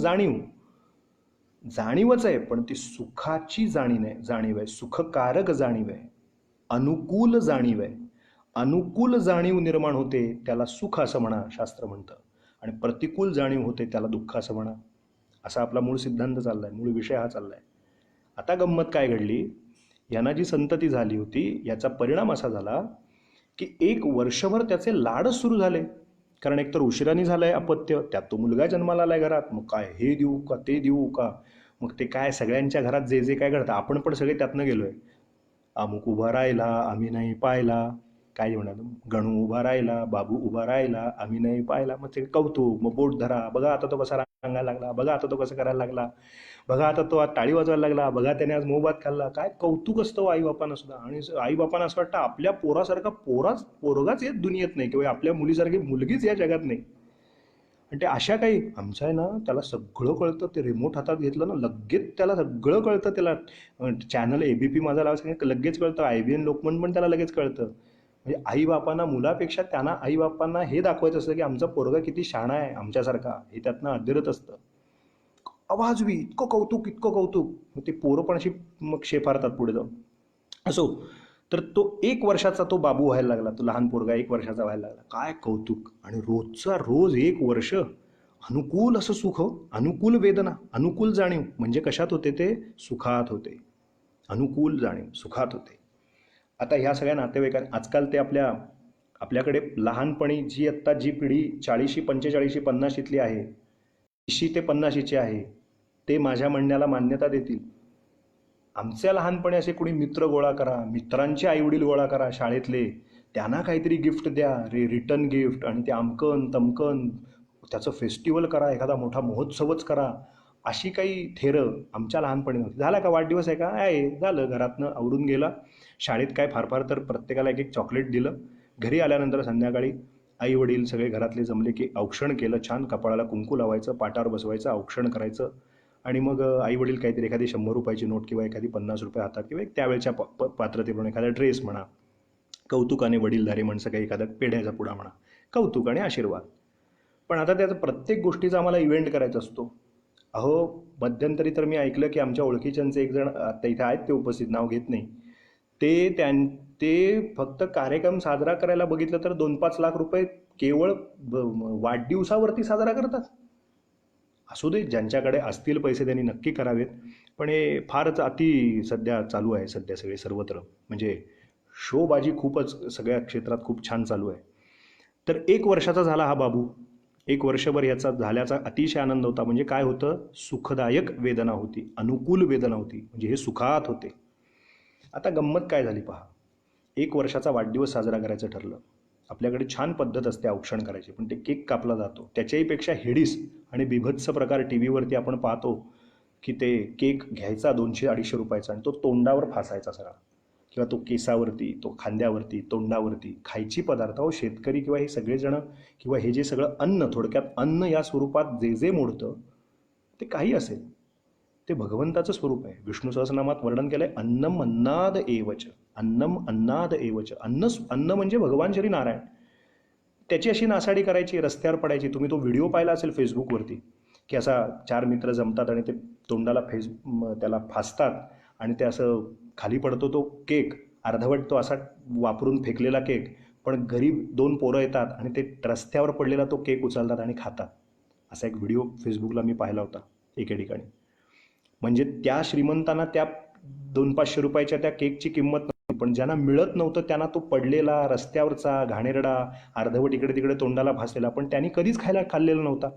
जाणीवच आहे, पण ती सुखाची जाणीव आहे, सुखकारक जाणीव आहे, अनुकूल जाणीव आहे. अनुकूल जाणीव निर्माण होते त्याला सुख असं म्हणा, शास्त्र म्हणतं. आणि प्रतिकूल जाणीव होते त्याला दुःख असं म्हणा. असा आपला मूळ सिद्धांत चाललाय, मूळ विषय हा चाललाय. आता गंमत काय घडली, यांना जी संतती झाली होती याचा परिणाम असा झाला की 1 वर्षभर त्याचे लाडच सुरू झाले. कारण एकतर उशिराने झालंय अपत्य, त्यात तो मुलगा जन्माला आलाय घरात. मग काय हे देऊ का ते देऊ का, मग ते काय सगळ्यांच्या घरात जे जे काय घडतं, आपण पण सगळे त्यातनं गेलोय. अमुक उभा राहिला, आम्ही नाही पाहिला, काय म्हणा, गणू उभा राहिला, बाबू उभा राहिला, आम्ही नाही पाहिला. मग ते कौतुक, मग बोट धरा, बघा आता तो कसा रांगायला लागला, बघा आता तो कसं करायला लागला, बघा आता तो आज टाळी वाजवायला लागला, बघा त्याने आज मोहभात खाल्ला. काय कौतुक असतं आईबापांना सुद्धा. आणि आईबापांना असं वाटतं आपल्या पोरासारखा पोरगाच या दुनियेत नाही, किंवा आपल्या मुलीसारखी मुलगीच या जगात नाही. आणि ते अशा काही, आमचं आहे ना, त्याला सगळं कळतं. ते रिमोट हातात घेतलं ना, लगेच त्याला सगळं कळतं. त्याला चॅनल ABP माझा लावायचं लगेच कळतं, IBN लोकमत पण त्याला लगेच कळतं. म्हणजे आईबापांना मुलापेक्षा त्यांना आईबापांना हे दाखवायचं असतं की आमचा पोरगा किती शहाणा आहे, आमच्यासारखा, हे त्यातनं अधीरत असतं. आवाजवी इतकं कौतुक. मग ते पोरं पण अशी मग शेफारतात पुढे जाऊन. असो, तर तो 1 वर्षाचा तो बाबू व्हायला लागला, तो लहान पोरगा 1 वर्षाचा व्हायला लागला. काय कौतुक. आणि रोजचा रोज 1 वर्ष अनुकूल असं सुख, अनुकूल वेदना, अनुकूल जाणीव. म्हणजे कशात होते ते, सुखात होते. अनुकूल जाणीव सुखात होते. आता ह्या सगळ्या नातेवाईकांना आजकाल ते आपल्याकडे लहानपणी जी पिढी 40, 45, 50ली आहे, 30 ते 50ची आहे, ते माझ्या म्हणण्याला मान्यता देतील. आमच्या लहानपणी असे कोणी मित्र गोळा करा, मित्रांचे आईवडील गोळा करा शाळेतले, त्यांना काहीतरी गिफ्ट द्या, रिटर्न गिफ्ट, आणि ते अमकन तमकन, त्याचं फेस्टिवल करा, एखादा मोठा महोत्सवच करा. अशी काही थेरं आमच्या लहानपणी नव्हती. झाला का वाढदिवस आहे का, आहे, झालं, घरातनं आवरून गेला. शाळेत काय फार तर प्रत्येकाला एक चॉकलेट दिलं. घरी आल्यानंतर संध्याकाळी आई वडील सगळे घरातले जमले की औक्षण केलं, छान कपाळाला कुंकू लावायचं, पाटावर बसवायचं, औक्षण करायचं. आणि मग आई वडील काहीतरी एखादी 100 रुपयाची नोट किंवा एखादी 50 रुपये हातात, किंवा एक त्यावेळच्या पात्रतेप्रमाणे एखादा ड्रेस म्हणा, कौतुकाने वडीलधारी माणसं काही एखादा पेढ्याचा पुडा म्हणा, कौतुक आणि आशीर्वाद. पण आता त्याचा प्रत्येक गोष्टीचा आम्हाला इव्हेंट करायचा असतो. अहो, मध्यंतरी तर मी ऐकलं की आमच्या ओळखीच्यांचे एक जण आता इथे आहेत, ते उपस्थित, नाव घेत नाही, ते फक्त कार्यक्रम साजरा करायला बघितलं तर 2-5 लाख रुपये केवळ वाढदिवसावरती साजरा करतात. असू दे, ज्यांच्याकडे असतील पैसे त्यांनी नक्की करावेत. पण हे फारच अति सध्या चालू आहे, सध्या सगळे सर्वत्र. म्हणजे शोबाजी खूपच सगळ्या क्षेत्रात खूप छान चालू आहे. तर 1 वर्षाचा झाला हा बाबू. 1 वर्षभर याचा झाल्याचा अतिशय आनंद होता. म्हणजे काय होतं, सुखदायक वेदना होती, अनुकूल वेदना होती, म्हणजे हे सुखात होते. आता गंमत काय झाली पहा. 1 वर्षाचा वाढदिवस साजरा करायचं ठरलं. आपल्याकडे छान पद्धत असते औक्षण करायची, पण ते केक कापला जातो. त्याच्याही पेक्षा हेडीस आणि बिभत्स प्रकार टी व्हीवरती आपण पाहतो की ते केक घ्यायचा 200-250 रुपयाचा, आणि तो तोंडावर फासायचा सगळा, किंवा तो केसावरती, तो खांद्यावरती, तोंडावरती. खायची पदार्थ, हो शेतकरी किंवा हे सगळेजण, किंवा हे जे सगळं अन्न, थोडक्यात अन्न या स्वरूपात जे मोडतं, ते काही असेल, ते भगवंताचं स्वरूप आहे. विष्णू सहस्रनामात वर्णन केलंय, अन्नम अन्नाद एवच, अन्नम अन्नाद एवच. अन्न म्हणजे भगवान श्री नारायण. त्याची अशी नासाडी करायची, रस्त्यावर पडायची. तुम्ही तो व्हिडिओ पाहिला असेल फेसबुकवरती, की असा 4 मित्र जमतात आणि ते तोंडाला त्याला फासतात, आणि ते असं खाली पडतो तो केक, अर्धवट तो असा वापरून फेकलेला केक, पण गरीब 2 पोरं येतात आणि ते रस्त्यावर पडलेला तो केक उचलतात आणि खातात. असा एक व्हिडिओ फेसबुकला मी पाहिला होता एके ठिकाणी. म्हणजे त्या श्रीमंतांना त्या 200-500 रुपयाच्या त्या केकची किंमत नव्हती, पण ज्यांना मिळत नव्हतं त्यांना तो पडलेला रस्त्यावरचा घाणेरडा अर्धवट इकडे तिकडे तोंडाला भासलेला पण त्यांनी कधीच खाल्लेला नव्हता.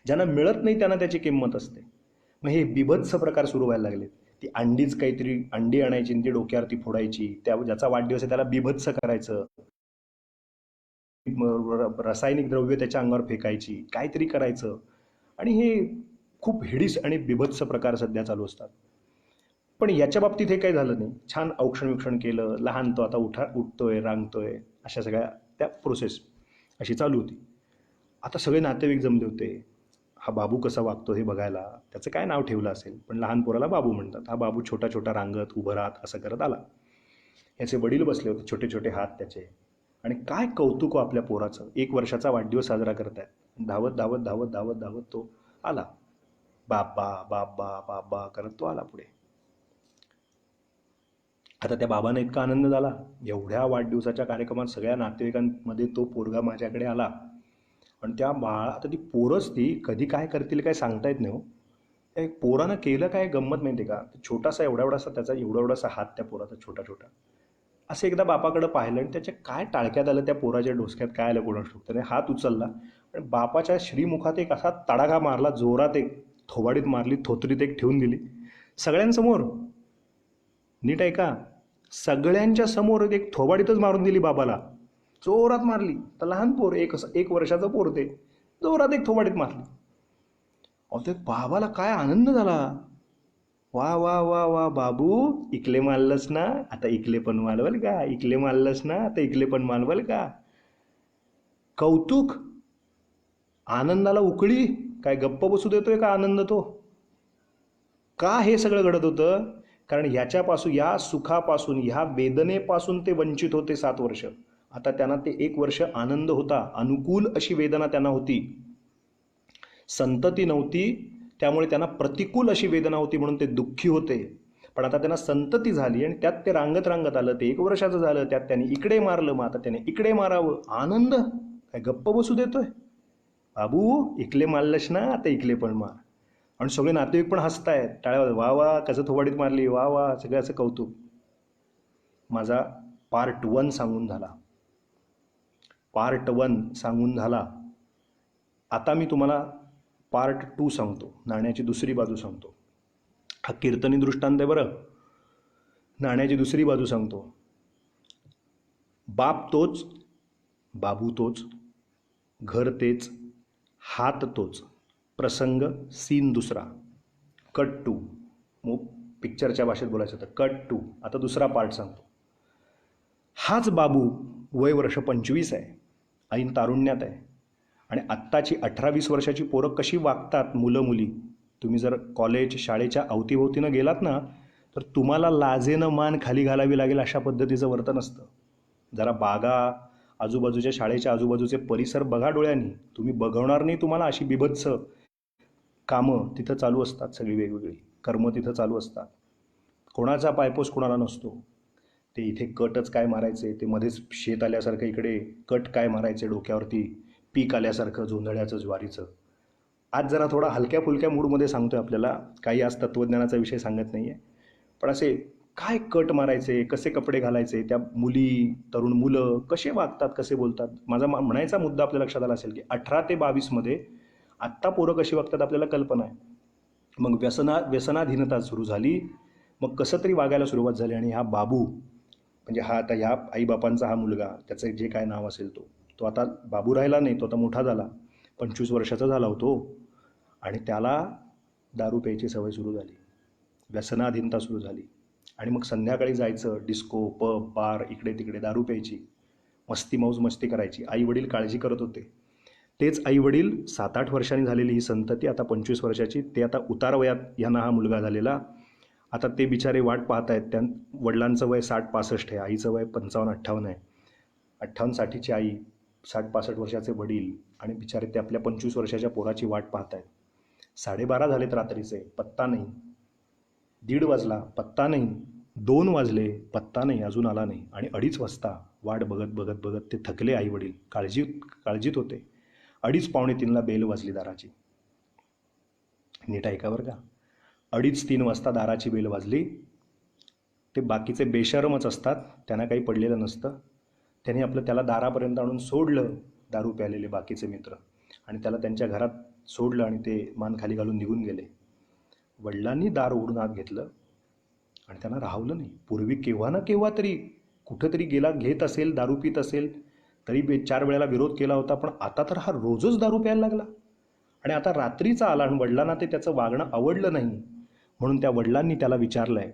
ज्यांना मिळत नाही त्यांना त्याची किंमत असते. मग हे बिभत्स प्रकार सुरू व्हायला लागले. ती अंडीच काहीतरी अंडी आणायची आणि ती डोक्यावरती फोडायची, त्या ज्याचा वाढदिवस आहे त्याला बिभत्स करायचं, रासायनिक द्रव्य त्याच्या अंगावर फेकायची, काहीतरी करायचं. आणि हे खूप हिडीस आणि बिभत्स प्रकार सध्या चालू असतात. पण याच्या बाबतीत हे काही झालं नाही. छान औक्षण केलं, लहान तो आता उठतोय, रांगतोय, अशा सगळ्या त्या प्रोसेस अशी चालू होती. आता सगळे नातेवाईक जमले होते. हा बाबू कसा वागतो हे बघायला. त्याचं काय नाव ठेवलं असेल, पण लहान पोराला बाबू म्हणतात. हा बाबू छोटा छोटा रांगत उभं राहत असं करत आला. याचे वडील बसले होते, छोटे छोटे हात त्याचे. आणि काय कौतुक आपल्या पोराचं. 1 वर्षाचा वाढदिवस साजरा करतायत. धावत धावत धावत धावत धावत तो आला. बाबा बाबा बाबा करत तो आला पुढे. आता त्या बाबांना इतका आनंद झाला. एवढ्या वाढदिवसाच्या कार्यक्रमात सगळ्या नातेवाईकांमध्ये तो पोरगा माझ्याकडे आला. आणि त्या आता ती पोरंच ती कधी काय करतील काय सांगता येत नाही हो. त्या पोरानं केलं काय गंमत माहिती का, छोटासा एवढासा त्याचा एवढासा हात त्या पोराचा छोटा छोटा. असं एकदा बापाकडं पाहिलं आणि त्याच्या काय टाळक्यात आलं, त्या पोराच्या डोसक्यात काय आलं कोणास ठाऊक. त्याने हात उचलला आणि बापाच्या श्रीमुखात एक असा तडाखा मारला जोरात, एक थोबाडीत मारली, थोतरीत एक ठेवून दिली सगळ्यांसमोर. नीट आहे का, सगळ्यांच्या समोर एक थोबाडीतच मारून दिली बाबाला, जोरात मारली. तर लहान पोर, 1 वर्षाचं पोर, ते जोरात एक थोबाडीत मारली. अहो ते बाबाला काय आनंद झाला. वा वा वा वा बाबू, इकले मारलंस ना, आता इकले पण मालवल का, इकले मारलंस ना, आता इकले पण मालवल का. कौतुक, आनंदाला उकळी. काय गप्प बसू देतोय का आनंद तो. का हे सगळं घडत होतं, कारण ह्याच्यापासून, या सुखापासून, ह्या वेदनेपासून ते वंचित होते 7 वर्ष. आता त्यांना ते 1 वर्ष आनंद होता. अनुकूल अशी वेदना त्यांना होती, संतती नव्हती, त्यामुळे त्यांना प्रतिकूल अशी वेदना होती म्हणून ते दुःखी होते. पण आता त्यांना संतती झाली आणि त्यात ते रांगत रांगत आलं. ते 1 वर्षाचं झालं, त्यात त्यांनी इकडे मारलं, मग आता त्याने इकडे मारावं. आनंद. काय गप्प बसू देतोय बाबू, इकले मारलंस ना, आता इकले पण मार. आणि सगळे नातेवाईक पण हसतायत, टाळ्या, वा वा, कसं थोबाडीत मारली, वा वा, सगळं असं कौतुक. माझा पार्ट 1 सांगून झाला. पार्ट 1 सांगून झाला. आता मी तुम्हाला पार्ट 2 सांगतो. नाण्याची दुसरी बाजू सांगतो. हा कीर्तनी दृष्टांत आहे बरं. नाण्याची दुसरी बाजू सांगतो. बाप तोच, बाबू तोच, घर तेच, हात तोच, प्रसंग सीन दुसरा. कट 2. मग पिक्चरच्या भाषेत बोलायचं तर कट 2. आता दुसरा पार्ट सांगतो. हाच बाबू, वय वर्ष 25 आहे, ऐन तारुण्यात आहे. आणि आत्ताची 18-20 वर्षाची पोरं कशी वागतात, मुलं मुली, तुम्ही जर कॉलेज शाळेच्या अवतीभोवतीनं गेलात ना, तर तुम्हाला लाजेनं मान खाली घालावी लागेल अशा पद्धतीचं वर्तन असतं. जरा बागा, आजूबाजूच्या शाळेच्या आजूबाजूचे परिसर बघा डोळ्यांनी, तुम्ही बघवणार नाही तुम्हाला अशी बिभत्स कामं तिथं चालू असतात. सगळी वेगवेगळी कर्म तिथं चालू असतात. कोणाचा पायपोस कोणाला नसतो. ते इथे कटच काय मारायचे, ते मध्येच शेत आल्यासारखं इकडे कट काय मारायचे, डोक्यावरती पीक आल्यासारखं जोंधळ्याचं ज्वारीचं. आज जरा थोडा हलक्या फुलक्या मूडमध्ये सांगतोय आपल्याला, काही आज तत्त्वज्ञानाचा विषय सांगत नाही आहे. पण असे काय कट मारायचे, कसे कपडे घालायचे, त्या मुली, तरुण मुलं कसे वागतात, कसे बोलतात. माझा म्हणायचा मुद्दा आपल्या लक्षात आला असेल की 18 ते 22मध्ये आत्ता पोरं कशी वागतात आपल्याला कल्पना आहे. मग व्यसनाधीनता सुरू झाली. मग कसं तरी वागायला सुरुवात झाली. आणि हा बाबू, म्हणजे हा आता ह्या आईबापांचा हा मुलगा, त्याचं जे काय नाव असेल तो आता बाबू राहिला नाही, तो आता मोठा झाला, 25 वर्षाचा झाला होतो. आणि त्याला दारू प्यायची सवय सुरू झाली, व्यसनाधीनता सुरू झाली. आणि मग संध्याकाळी जायचं डिस्को, पब, बार, इकडे तिकडे दारू प्यायची, मौज मस्ती करायची. आई वडील काळजी करत होते. तेच आई वडील 7-8 वर्षांनी झालेली ही संतती आता 25 वर्षाची, ते आता उतार वयात यांना हा मुलगा झालेला. आता ते बिचारे वाट पाहत आहेत. त्या वडिलांचं वय 60-65 आहे, आईचं वय 55-58 आहे. 58-60ची आई, 60-65 वर्षाचे वडील, आणि बिचारे ते आपल्या 25 वर्षाच्या पोराची वाट पाहत आहेत. 12:30 झालेत रात्रीचे, पत्ता नाही. 1:30 वाजला, पत्ता नाही. 2 वाजले, पत्ता नाही, अजून आला नाही. आणि 2:30 वाजता वाट बघत बघत बघत ते थकले. आई वडील काळजीत होते. 2:30-3ला बेल वाजली दाराची. नीट ऐका बरं का. 2:30-3 वाजता दाराची बेल वाजली. ते बाकीचे बेशरमच असतात, त्यांना काही पडलेलं नसतं. त्यांनी त्याला दारापर्यंत आणून सोडलं, दारू प्यालेले बाकीचे मित्र, आणि त्याला त्यांच्या घरात सोडलं आणि ते मान खाली घालून निघून गेले. वडिलांनी दार उघडून आत घेतलं आणि त्यांना राहवलं नाही. पूर्वी केव्हा ना केव्हा तरी कुठंतरी घेत असेल, दारू पित असेल, तरी 4 वेळेला विरोध केला होता, पण आता तर हा रोजच दारू प्यायला लागला. आणि आता रात्रीचा आला आणि वडिलांना त्याचं वागणं आवडलं नाही. म्हणून त्या वडिलांनी त्याला विचारलंय,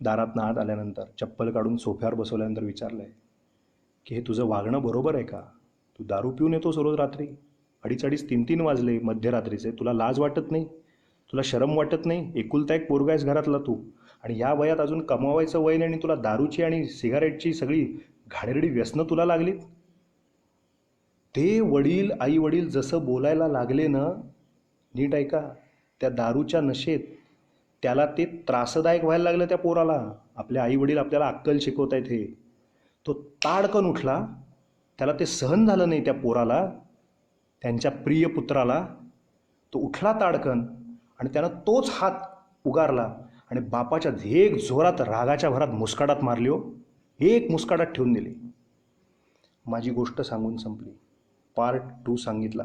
दारातनं आत आल्यानंतर चप्पल काढून सोफ्यावर बसवल्यानंतर विचारलंय की हे तुझं वागणं बरोबर आहे का? तू दारू पिऊन येतोस रोज रात्री, 2:30-3 वाजले मध्यरात्रीचे, तुला लाज वाटत नाही? तुला शरम वाटत नाही? एकुलता एक पोरगा आहेस घरातला तू, आणि या वयात अजून कमवायचं वय नाही, आणि तुला दारूची आणि सिगारेटची सगळी घाणेरडी व्यसनं तुला लागलीत. ते आई वडील जसं बोलायला लागले ना, नीट ऐका, त्या दारूच्या नशेत त्याला ते त्रासदायक व्हायला लागलं त्या पोराला. आपल्या आई वडील आपल्याला अक्कल शिकवत आहेत हे. तो ताडकन उठला. त्याला ते सहन झालं नाही त्या पोराला, त्यांच्या प्रिय पुत्राला. तो उठला ताडकन आणि त्यानं तोच हात उगारला आणि बापाच्या एक जोरात रागाच्या भरात मुस्काडात मारली. हो, एक मुस्काडात ठेवून दिली. माझी गोष्ट सांगून संपली. पार्ट 2 सांगितला.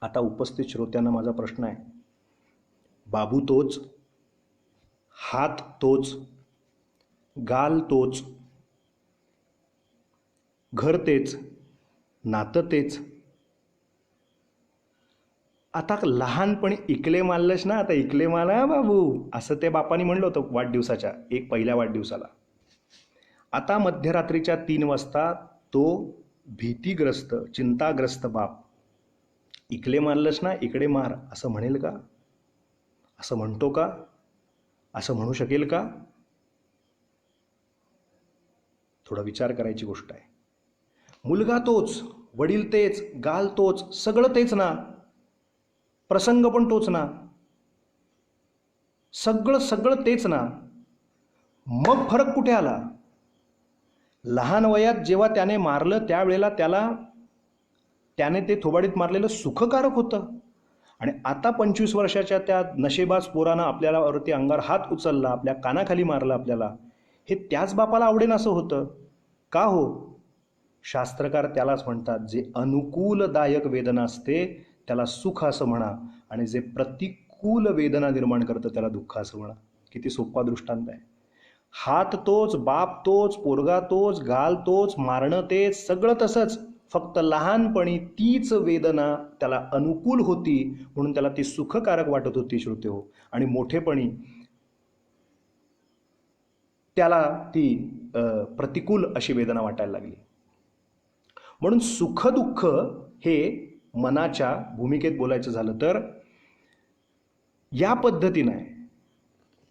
आता उपस्थित श्रोत्यांना माझा प्रश्न आहे. बाबू तोच, हात तोच, गाल तोच, घर तेच, नातं तेच. आता लहानपणी इकले मारलंस ना, आता इकले माला बाबू, असं ते बापानी म्हणलं होतं वाढदिवसाच्या पहिल्या वाढदिवसाला. आता मध्यरात्रीच्या 3 वाजता तो भीतीग्रस्त, चिंताग्रस्त बाप इकले मारलंस ना, इकडे मार असं म्हणेल का? असं म्हणतो का? असं म्हणू शकेल का? थोडा विचार करायची गोष्ट आहे. मुलगा तोच, वडील तेच, गाल तोच, सगळं तेच ना, प्रसंग पण तोच ना, सगळं तेच ना. मग फरक कुठे आला? लहान वयात जेव्हा त्याने मारलं त्यावेळेला त्याने ते थोबाडीत मारलेलं सुखकारक होतं, आणि आता 25 वर्षाच्या त्या नशेबाज पोरानं आपल्यावरती अंगावर हात उचलला, आपल्या कानाखाली मारला आपल्याला, हे त्याच बापाला आवडेन असं होतं का? हो, शास्त्रकार त्यालाच म्हणतात, जे अनुकूलदायक वेदना असते त्याला सुख असं म्हणा, आणि जे प्रतिकूल वेदना निर्माण करतं त्याला दुःख असं म्हणा. किती सोपा दृष्टांत आहे. हात तोच, बाप तोच, पोरगा तोच, गाल तोच, मारणं तेच, सगळं तसंच. फक्त लहानपणी तीच वेदना त्याला अनुकूल होती म्हणून त्याला ती सुखकारक वाटत होती, श्रोते हो, आणि मोठेपणी त्याला ती प्रतिकूल अशी वेदना वाटायला लागली. म्हणून सुख दुःख हे मनाच्या भूमिकेत बोलायचं झालं तर या पद्धतीनं आहे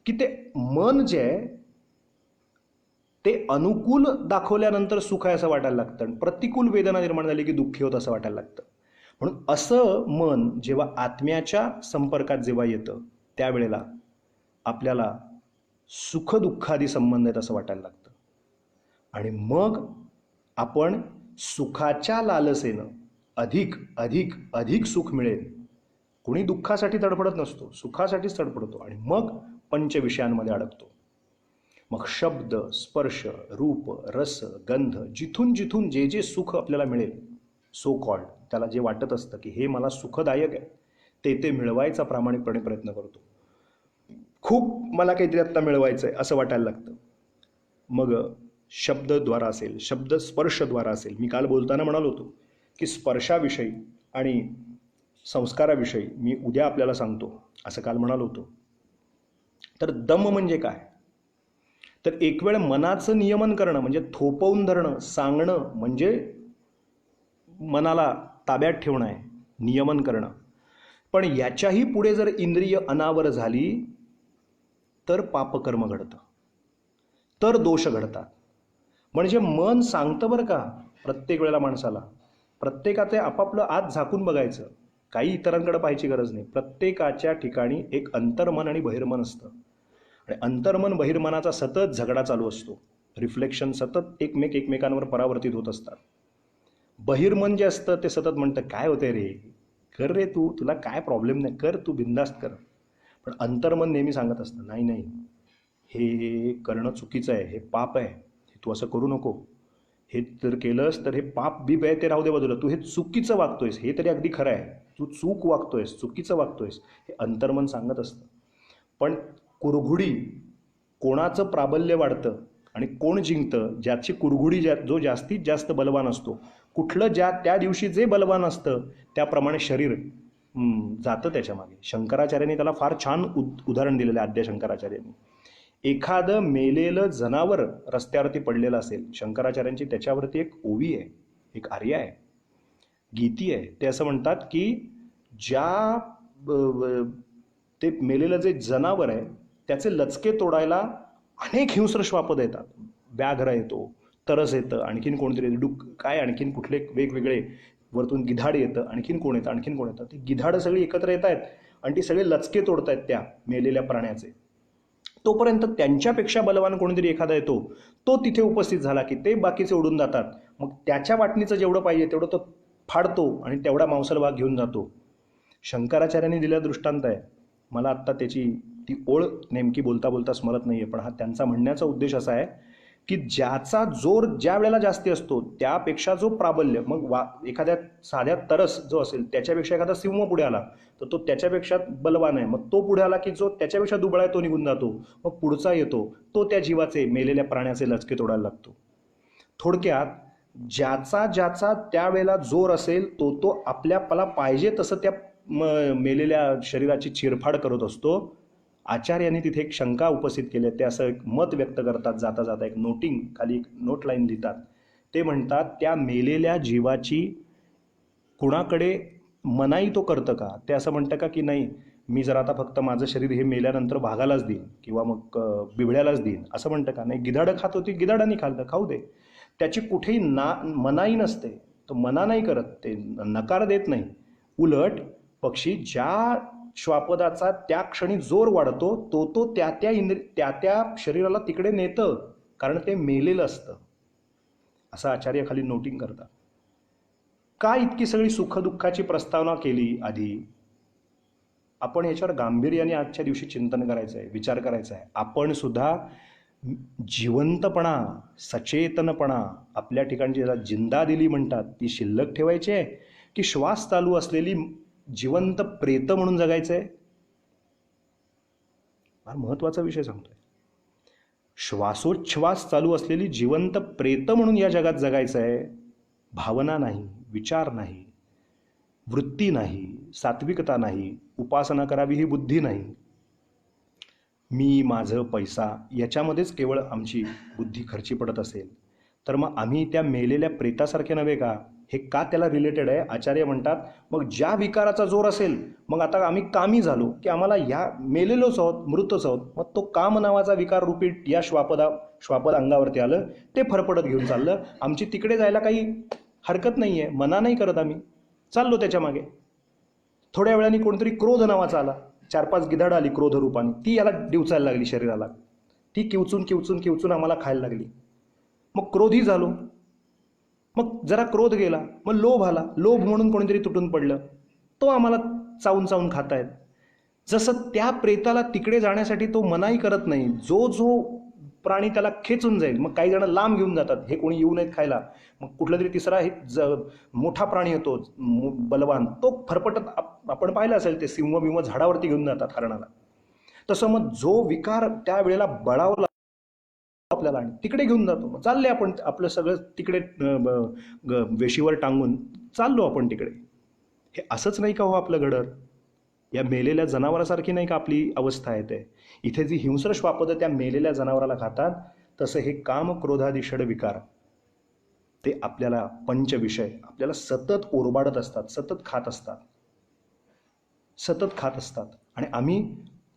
की ते मन जे आहे ते अनुकूल दाखवल्यानंतर सुख आहे असं वाटायला लागतं, आणि प्रतिकूल वेदना निर्माण झाली की दुःखी होत असं वाटायला लागतं. म्हणून असं मन जेव्हा आत्म्याच्या संपर्कात जेव्हा येतं त्यावेळेला आपल्याला सुख दुःखादी संबंध आहेत असं वाटायला लागतं, आणि मग आपण सुखाच्या लालसेनं अधिक अधिक अधिक सुख मिळेल. कोणी दुःखासाठी तडफडत नसतो, सुखासाठीच तडफडतो, आणि मग पंचविषयांमध्ये अडकतो. मग शब्द, स्पर्श, रूप, रस, गंध, जिथून जिथून जे जे सुख आपल्याला मिळेल, सो कॉल्ड, त्याला जे वाटत असतं की हे मला सुखदायक आहे, ते मिळवायचा प्रामाणिकपणे प्रयत्न करतो. खूप मला काहीतरी आत्ता मिळवायचं आहे असं वाटायला लागतं. मग शब्दद्वारा असेल, शब्द स्पर्शद्वारा असेल. मी काल बोलताना म्हणालो होतो की स्पर्शाविषयी आणि संस्काराविषयी मी उद्या आपल्याला सांगतो असं काल म्हणालो होतो. तर दम म्हणजे काय? तर एक वेळ मनाचं नियमन करणं म्हणजे थोपवून धरणं, सांगणं म्हणजे मनाला ताब्यात ठेवणं आहे, नियमन करणं. पण याच्याही पुढे जर इंद्रिय अनावर झाली तर पापकर्म घडतं, तर दोष घडतात. म्हणजे मन सांगतं बरं का प्रत्येक वेळेला माणसाला. प्रत्येकाचे आपापलं आत झाकून बघायचं, काही इतरांकडे पाहायची गरज नाही. प्रत्येकाच्या ठिकाणी एक अंतर्मन आणि बहिर्मन असतं, आणि अंतर्मन बहिर्मनाचा सतत झगडा चालू असतो. रिफ्लेक्शन सतत एकमेकांवर परावर्तित होत असतात. बहिर्मन जे असतं ते सतत म्हणतं काय होतंय रे, कर रे, तुला काय प्रॉब्लेम नाही, कर तू बिंदास्त कर. पण अंतर्मन नेहमी सांगत असतं नाही नाही, हे करणं चुकीचं आहे, हे पाप आहे, हे तू असं करू नको, हे जर केलंस तर हे पाप बीप आहे ते राहू दे बाजूला, तू हे चुकीचं वागतोयस, हे तरी अगदी खरं आहे, तू चूक वागतोयस, चुकीचं वागतोयस, हे अंतर्मन सांगत असतं. पण कुरघुडी कोणाचं प्राबल्य वाढतं आणि कोण जिंकतं, ज्याची कुरघुडी जो जास्तीत जास्त बलवान असतो, कुठलं त्या दिवशी जे बलवान असतं त्याप्रमाणे शरीर जातं त्याच्यामागे. शंकराचार्यांनी त्याला फार छान उदाहरण दिलेलं आहे. आद्य शंकराचार्यांनी एखादं मेलेलं जनावर रस्त्यावरती पडलेलं असेल, शंकराचार्यांची त्याच्यावरती एक ओवी आहे, एक आर्या आहे, गीती आहे. ते असं म्हणतात की ज्या ते मेलेलं जे जनावर आहे त्याचे लचके तोडायला अनेक हिंस्र श्वापद येतात. व्याघ्र येतो, तरस येतं, आणखीन कोणतरी काय आणखीन कुठले वेगवेगळे, वरतून गिधाड येतं, आणखीन कोण येतं. ती गिधाडं सगळी एकत्र येत आहेत आणि ती सगळे लचके तोडतायत त्या मेलेल्या प्राण्याचे. तोपर्यंत त्यांच्यापेक्षा बलवान कोणीतरी एखादा येतो, तो तिथे उपस्थित झाला की ते बाकीचे उडून जातात. मग त्याच्या वाटणीचं जेवढं पाहिजे तेवढं तो फाडतो आणि तेवढा मांसल भाग घेऊन जातो. शंकराचार्यांनी दिलेला दृष्टांत आहे. मला आत्ता ती ओळ नेमकी बोलता बोलता स्मरत नाही आहे, पण हा त्यांचा म्हणण्याचा उद्देश असा आहे की ज्याचा जोर ज्या वेळेला जास्ती असतो त्यापेक्षा जो प्राबल्य, मग एखाद्या साध्या तरस जो असेल त्याच्यापेक्षा एखादा सिंह पुढे आला तर तो त्याच्यापेक्षा बलवान आहे, मग तो पुढे आला की जो त्याच्यापेक्षा दुबळा आहे तो निघून जातो, मग पुढचा येतो, तो त्या जीवाचे, मेलेल्या प्राण्याचे लचके तोडायला लागतो. थोडक्यात ज्याचा त्यावेळेला जोर असेल तो आपल्याला पाहिजे तसं त्या मेलेल्या शरीराची चिरफाड करत असतो. आचार्यांनी तिथे एक शंका उपस्थित केली आहे. ते असं एक मत व्यक्त करतात, जाता जाता एक खाली एक नोट लाईन लिहितात. ते म्हणतात त्या मेलेल्या जीवाची कुणाकडे मनाई तो करतं का? ते असं म्हणतं का की नाही, मी जर आता फक्त माझं शरीर हे मेल्यानंतर वाघालाच देईन किंवा मग बिबळ्यालाच देईन, असं म्हणतं का? नाही, गिधाडं खात होती, गिधाडांनी खाऊ दे, त्याची कुठेही मनाई नसते, तो मना नाही करत, ते नकार देत नाही. उलट पक्षी ज्या श्वापदाचा त्या क्षणी जोर वाढतो तो त्या शरीराला तिकडे नेतं, कारण ते मेलेलं असतं, असं आचार्य खाली नोटिंग करतात. का इतकी सगळी सुखदुःखाची प्रस्तावना केली आधी? आपण याच्यावर गांभीर्याने आजच्या दिवशी चिंतन करायचं आहे, विचार करायचा आहे. आपण सुद्धा जिवंतपणा, सचेतनपणा, आपल्या ठिकाणची ज्याला जिंदा दिली म्हणतात ती शिल्लक ठेवायची आहे की श्वास चालू असलेली जिवंत प्रेत म्हणून जगायचं आहे? फार महत्वाचा विषय सांगतोय. श्वासोच्छ्वास चालू असलेली जिवंत प्रेत म्हणून या जगात जगायचं आहे. भावना नाही, विचार नाही, वृत्ती नाही, सात्विकता नाही, उपासना करावी ही बुद्धी नाही, मी, माझं, पैसा याच्यामध्येच केवळ आमची बुद्धी खर्ची पडत असेल तर मग आम्ही त्या मेलेल्या प्रेतासारखे नव्हे का? हे का त्याला रिलेटेड आहे? आचार्य म्हणतात मग ज्या विकाराचा जोर असेल, मग आता आम्ही कामी झालो की आम्हाला ह्या मेलेलोच आहोत, मृतच आहोत, मग तो काम नावाचा विकार रूपी या श्वापद अंगावरती आलं, ते फरफडत घेऊन चाललं. आमची तिकडे जायला काही हरकत नाही आहे, मना नाही करत, आम्ही चाललो त्याच्या मागे. थोड्या वेळाने कोणतरी क्रोध नावाचा आला, 4-5 गिधाडं आली क्रोध रूपाने, ती याला डिवचायला लागली शरीराला, ती किवचून आम्हाला खायला लागली. मग क्रोधी झालो, मग जरा क्रोध गेला, मग लोभ आला, लोभ म्हणून कोणीतरी तुटून पडलं, तो आम्हाला चावून खातायत. जसं त्या प्रेताला तिकडे जाण्यासाठी तो मनाई करत नाही, जो प्राणी त्याला खेचून जाईल, मग काही जण लांब घेऊन जातात, हे कोणी येऊ नयेत खायला, मग कुठला तरी तिसरा मोठा प्राणी येतो बलवान, तो फरफटत, आपण पाहिलं असेल ते सिंह बिंह झाडावरती घेऊन जातात हरणाला. तसं मग जो विकार त्या वेळेला बळावला आपल्याला आणि तिकडे घेऊन जातो, मग चालले आपण आपलं सगळं तिकडे वेशीवर टांगून चाललो आपण तिकडे. हे असंच नाही का हो आपलं घडर? या मेलेल्या जनावरासारखी नाही का आपली अवस्था आहे? ते इथे जी हिंस्र श्वापदं त्या मेलेल्या जनावराला खातात, तसं हे काम क्रोधादी षड विकार ते आपल्याला पंचविषय आपल्याला सतत ओरबाडत असतात, सतत खात असतात. आणि आम्ही